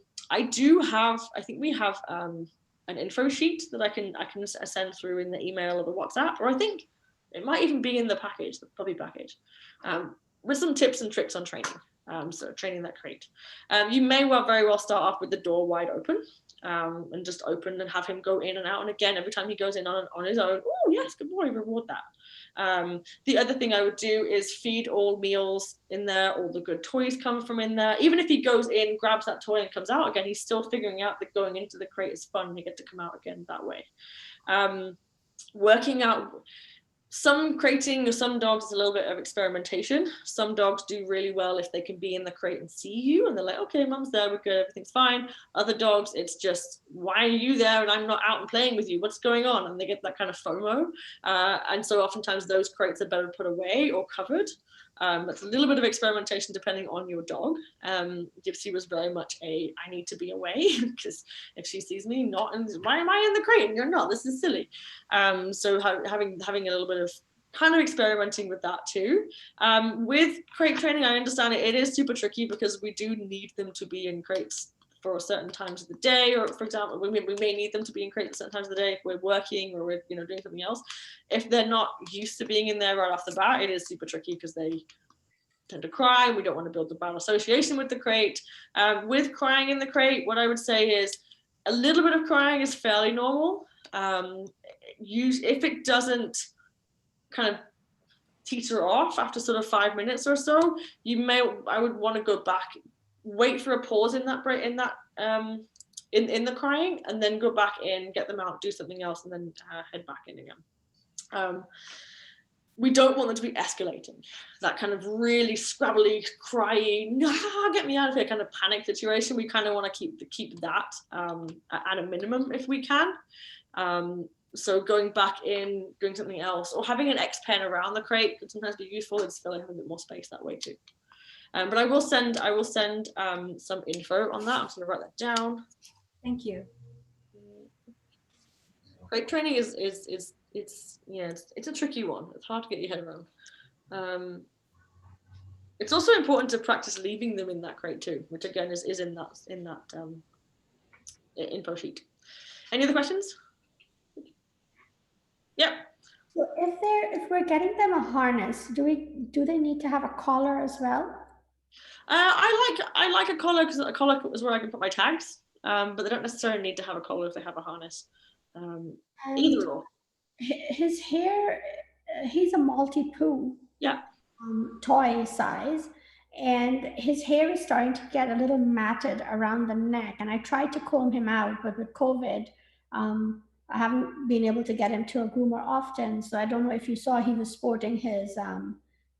Speaker 2: think we have an info sheet that I can send through in the email or the WhatsApp, or I think it might even be in the package, the puppy package, with some tips and tricks on training. So training that crate. You may very well start off with the door wide open. And just open and have him go in and out. And again, every time he goes in on his own, oh yes, good boy, reward that. The other thing I would do is feed all meals in there, all the good toys come from in there. Even if he goes in, grabs that toy and comes out again, he's still figuring out that going into the crate is fun and you get to come out again that way. Working out, some crating or some dogs is a little bit of experimentation. Some dogs do really well if they can be in the crate and see you and they're like, okay, mom's there, we're good, everything's fine. Other dogs, it's just, why are you there and I'm not out and playing with you? What's going on? And they get that kind of FOMO. And so oftentimes those crates are better put away or covered. That's a little bit of experimentation depending on your dog. Gypsy was very much I need to be away because if she sees me not, and why am I in the crate and you're not? This is silly. So having a little bit of kind of experimenting with that too. With crate training, I understand it is super tricky because we do need them to be in crates for certain times of the day, or for example, we may need them to be in crates at certain times of the day if we're working or we're doing something else. If they're not used to being in there right off the bat, it is super tricky because they tend to cry. We don't want to build a bad association with the crate. With crying in the crate, what I would say is a little bit of crying is fairly normal. If it doesn't kind of teeter off after sort of 5 minutes or so, I would want to go back, wait for a pause in that break, in the crying, and then go back in, get them out, do something else, and then head back in again. We don't want them to be escalating, that kind of really scrabbly, crying, get me out of here kind of panic situation. We kind of want to keep that at a minimum if we can. So going back in, doing something else, or having an X pen around the crate could sometimes be useful. It's filling a bit more space that way too. But I will send some info on that. I'm just gonna write that down.
Speaker 4: Thank you.
Speaker 2: Crate training is it's a tricky one. It's hard to get your head around. It's also important to practice leaving them in that crate too, which again is in that info sheet. Any other questions? Yeah.
Speaker 5: So if we're getting them a harness, do they need to have a collar as well?
Speaker 2: I like a collar because a collar is where I can put my tags, but they don't necessarily need to have a collar if they have a harness. Either or.
Speaker 5: His hair, he's a Maltipoo.
Speaker 2: Yeah.
Speaker 5: Toy size, and his hair is starting to get a little matted around the neck. And I tried to comb him out, but with COVID, I haven't been able to get him to a groomer often. So I don't know if you saw, he was sporting his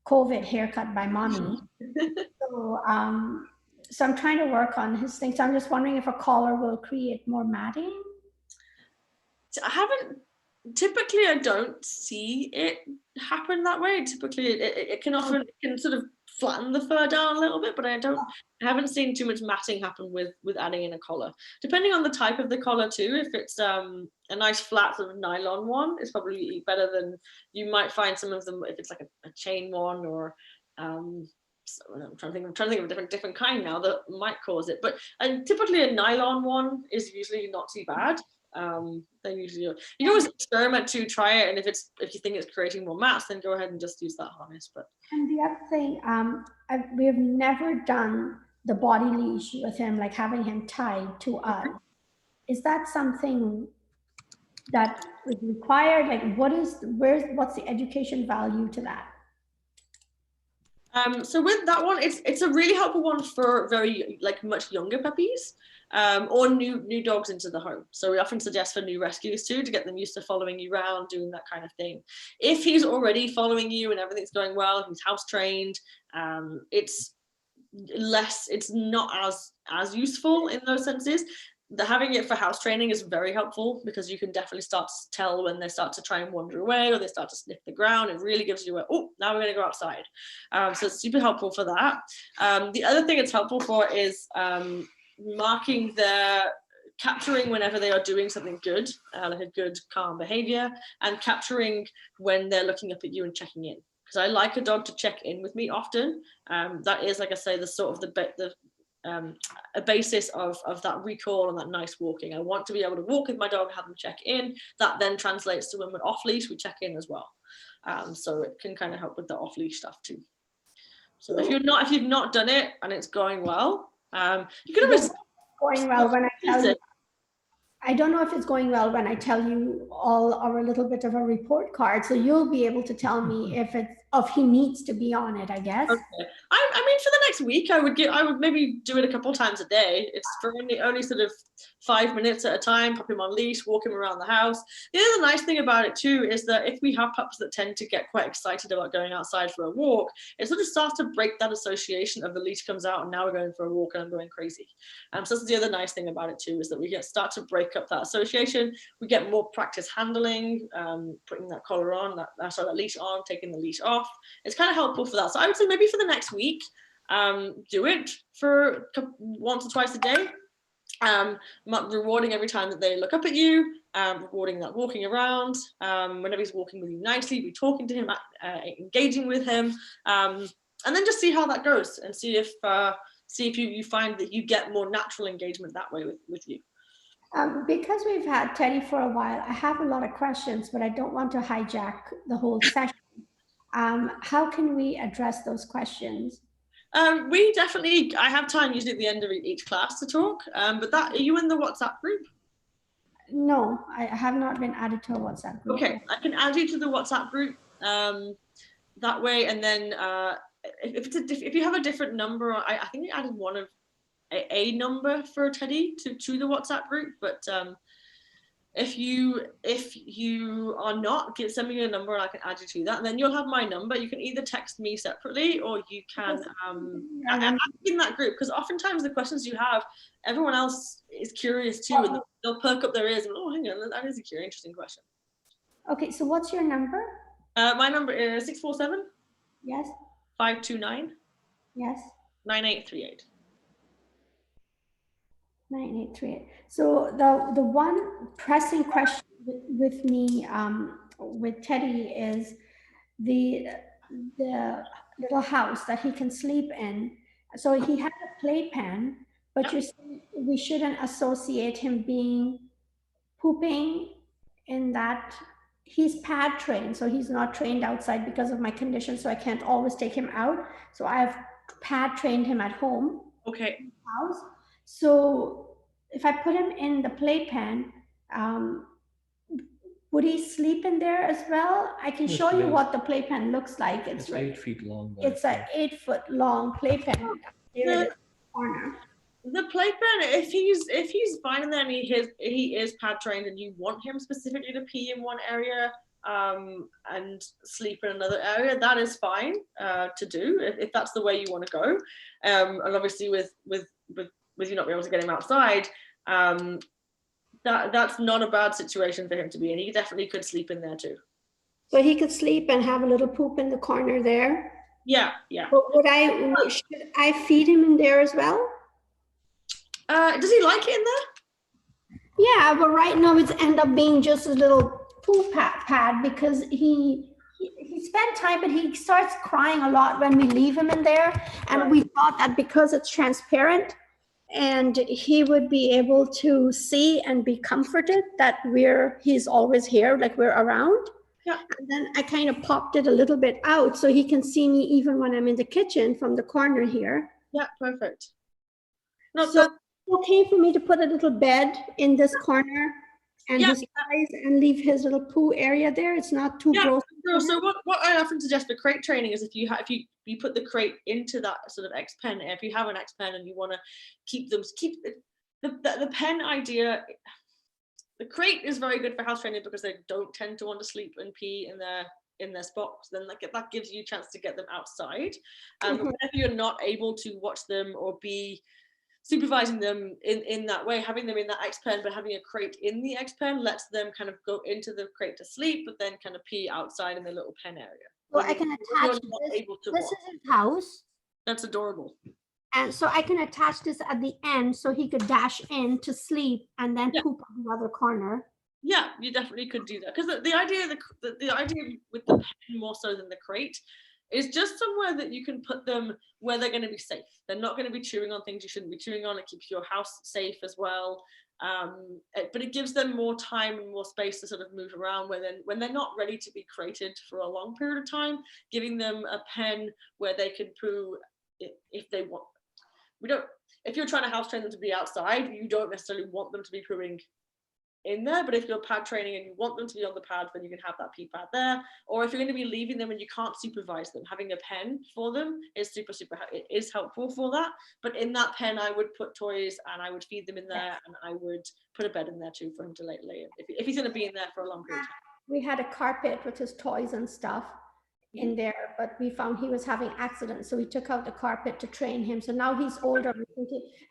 Speaker 5: COVID haircut by mommy. So I'm trying to work on his thing. So I'm just wondering if a collar will create more matting.
Speaker 2: Typically I don't see it happen that way. Typically it can often sort of flatten the fur down a little bit, but I haven't seen too much matting happen with adding in a collar. Depending on the type of the collar too, if it's a nice flat sort of nylon one, it's probably better than, you might find some of them if it's like a chain one, or so I'm trying to think of a different kind now that might cause it. But typically a nylon one is usually not too bad. They usually, you can always experiment to try it, and if you think it's creating more mats, then go ahead and just use that harness. But
Speaker 5: and the other thing, we have never done the body leash with him, like having him tied to us. Is that something that is required? Like, what's the education value to that?
Speaker 2: So with that one, it's a really helpful one for very much younger puppies. Or new dogs into the home. So we often suggest for new rescues too, to get them used to following you around, doing that kind of thing. If he's already following you and everything's going well, he's house trained, it's not as useful in those senses. Having it for house training is very helpful, because you can definitely start to tell when they start to try and wander away or they start to sniff the ground. It really gives you now we're going to go outside. So it's super helpful for that. The other thing it's helpful for is marking capturing whenever they are doing something good, like a good calm behavior, and capturing when they're looking up at you and checking in. Because I like a dog to check in with me often. That is, like I say, the sort of a basis of that recall and that nice walking. I want to be able to walk with my dog, have them check in. That then translates to when we're off leash, we check in as well. So it can kind of help with the off leash stuff too. So if you've not done it and it's going well, you can always
Speaker 5: going well when I tell you. I don't know if it's going well when I tell you all our little bit of a report card, so you'll be able to tell me if he needs to be on it, I guess. Okay.
Speaker 2: I mean, for the next week, I would maybe do it a couple times a day. It's for only sort of 5 minutes at a time. Pop him on leash, walk him around the house. The other nice thing about it too is that if we have pups that tend to get quite excited about going outside for a walk, it sort of starts to break that association of the leash comes out and now we're going for a walk and I'm going crazy. So that's the other nice thing about it too, is that we start to break up that association. We get more practice handling, putting that collar on, that leash on, taking the leash off. It's kind of helpful for that. So I would say maybe for the next week, do it for once or twice a day. Rewarding every time that they look up at you, rewarding that walking around. Whenever he's walking really nicely, be talking to him, engaging with him, and then just see how that goes, and see if you find that you get more natural engagement that way with you.
Speaker 5: Because we've had Teddy for a while, I have a lot of questions, but I don't want to hijack the whole session. How can we address those questions?
Speaker 2: I have time usually at the end of each class to talk, but are you in the WhatsApp group?
Speaker 5: No, I have not been added to a WhatsApp group.
Speaker 2: Okay, I can add you to the WhatsApp group that way, and then if you have a different number, I think I added one of a number for Teddy to the WhatsApp group, but if you are not, send me a number and I can add you to that, and then you'll have my number. You can either text me separately, or you can add in that group, because oftentimes the questions you have, everyone else is curious too, and they'll perk up their ears and, oh, hang on, that is a interesting question.
Speaker 5: Okay, so what's your number?
Speaker 2: My number is 647
Speaker 5: Yes.
Speaker 2: 529
Speaker 5: Yes.
Speaker 2: 9838.
Speaker 5: 9838. So the one pressing question with me, with Teddy, is the little house that he can sleep in. So he has a playpen, but you said we shouldn't associate him pooping in that. He's pad trained, so he's not trained outside because of my condition, so I can't always take him out. So I've pad trained him at home.
Speaker 2: Okay.
Speaker 5: House. So if I put him in the playpen, would he sleep in there as well? I can show you what the playpen looks like.
Speaker 6: It's 8 feet long.
Speaker 5: It's an 8-foot long playpen. Here in the corner.
Speaker 2: The playpen, if he's fine in there and he is pad trained, and you want him specifically to pee in one area and sleep in another area, that is fine to do if that's the way you want to go. And obviously with you not being able to get him outside, that's not a bad situation for him to be in. He definitely could sleep in there too.
Speaker 5: So he could sleep and have a little poop in the corner there.
Speaker 2: Yeah.
Speaker 5: But should I feed him in there as well?
Speaker 2: Does he like it in there?
Speaker 5: Yeah, but right now it's end up being just a little poop pad because he spent time, but he starts crying a lot when we leave him in there. And we thought that because it's transparent and he would be able to see and be comforted that he's always here, like we're around.
Speaker 2: Yeah.
Speaker 5: And then I kind of popped it a little bit out so he can see me even when I'm in the kitchen from the corner here.
Speaker 2: Yeah, perfect.
Speaker 5: So okay for me to put a little bed in this corner and his eyes and leave his little poo area there? It's not too gross.
Speaker 2: So what I often suggest for crate training is if you put the crate into that sort of X pen, if you have an X pen and you want to keep the pen idea, the crate is very good for house training because they don't tend to want to sleep and pee in their spots. Then that gives you a chance to get them outside. Whenever you're not able to watch them or be supervising them in that way, having them in that X pen, but having a crate in the X pen lets them kind of go into the crate to sleep, but then kind of pee outside in the little pen area.
Speaker 5: So I can attach this is his house.
Speaker 2: That's adorable.
Speaker 5: And so I can attach this at the end so he could dash in to sleep and then poop on the other corner.
Speaker 2: Yeah, you definitely could do that, because the idea with the pen more so than the crate is just somewhere that you can put them where they're going to be safe. They're not going to be chewing on things you shouldn't be chewing on. It keeps your house safe as well. But it gives them more time and more space to sort of move around when they're not ready to be crated for a long period of time, giving them a pen where they can poo if they want. If you're trying to house train them to be outside, you don't necessarily want them to be pooing in there, but if you're pad training and you want them to be on the pad, then you can have that pee pad there. Or if you're going to be leaving them and you can't supervise them, having a pen for them is it is helpful for that. But in that pen, I would put toys and I would feed them in there, and I would put a bed in there too for him to lay in if he's going to be in there for a long period of time. We had a carpet with his toys and stuff in there, but we found he was having accidents, so we took out the carpet to train him. So now he's older,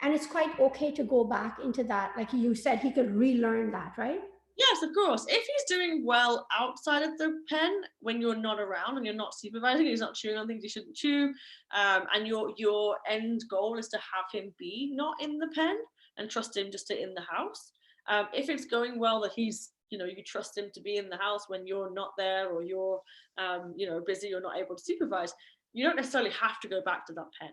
Speaker 2: and it's quite okay to go back into that. Like you said, he could relearn that, right? Yes, of course. If he's doing well outside of the pen when you're not around and you're not supervising, he's not chewing on things he shouldn't chew, and your end goal is to have him be not in the pen and trust him just to in the house, If it's going well, that he's, you know, you trust him to be in the house when you're not there, or you're, you know, busy or not able to supervise, you don't necessarily have to go back to that pen.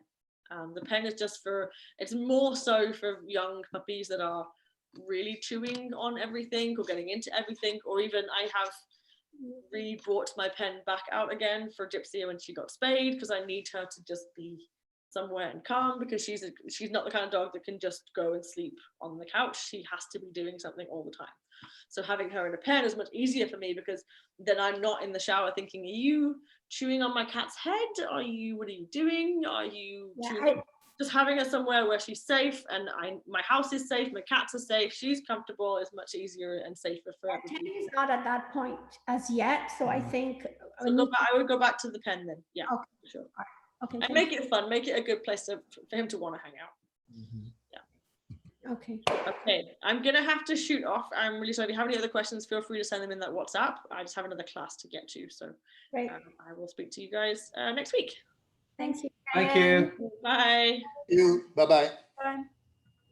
Speaker 2: The pen is just for, it's more so for young puppies that are really chewing on everything or getting into everything, or even I have re-brought my pen back out again for Gypsy when she got spayed, because I need her to just be somewhere and calm, because she's not the kind of dog that can just go and sleep on the couch. She has to be doing something all the time. So having her in a pen is much easier for me, because then I'm not in the shower thinking, are you chewing on my cat's head? What are you doing? Are you chewing? Just having her somewhere where she's safe, and my house is safe, my cats are safe, she's comfortable, is much easier and safer for everybody.
Speaker 5: Teddy's not at that point as yet, so I think
Speaker 2: So I would go back to the pen then. Yeah,
Speaker 5: Okay.
Speaker 2: sure.
Speaker 5: okay.
Speaker 2: And make it fun, make it a good place for him to want to hang out.
Speaker 5: Okay.
Speaker 2: Okay, I'm gonna have to shoot off. I'm really sorry. If you have any other questions, feel free to send them in that WhatsApp. I just have another class to get to, so
Speaker 5: Great.
Speaker 2: I will speak to you guys next week.
Speaker 5: Thank you.
Speaker 6: Thank you.
Speaker 2: Bye.
Speaker 7: You, bye-bye.
Speaker 4: Bye.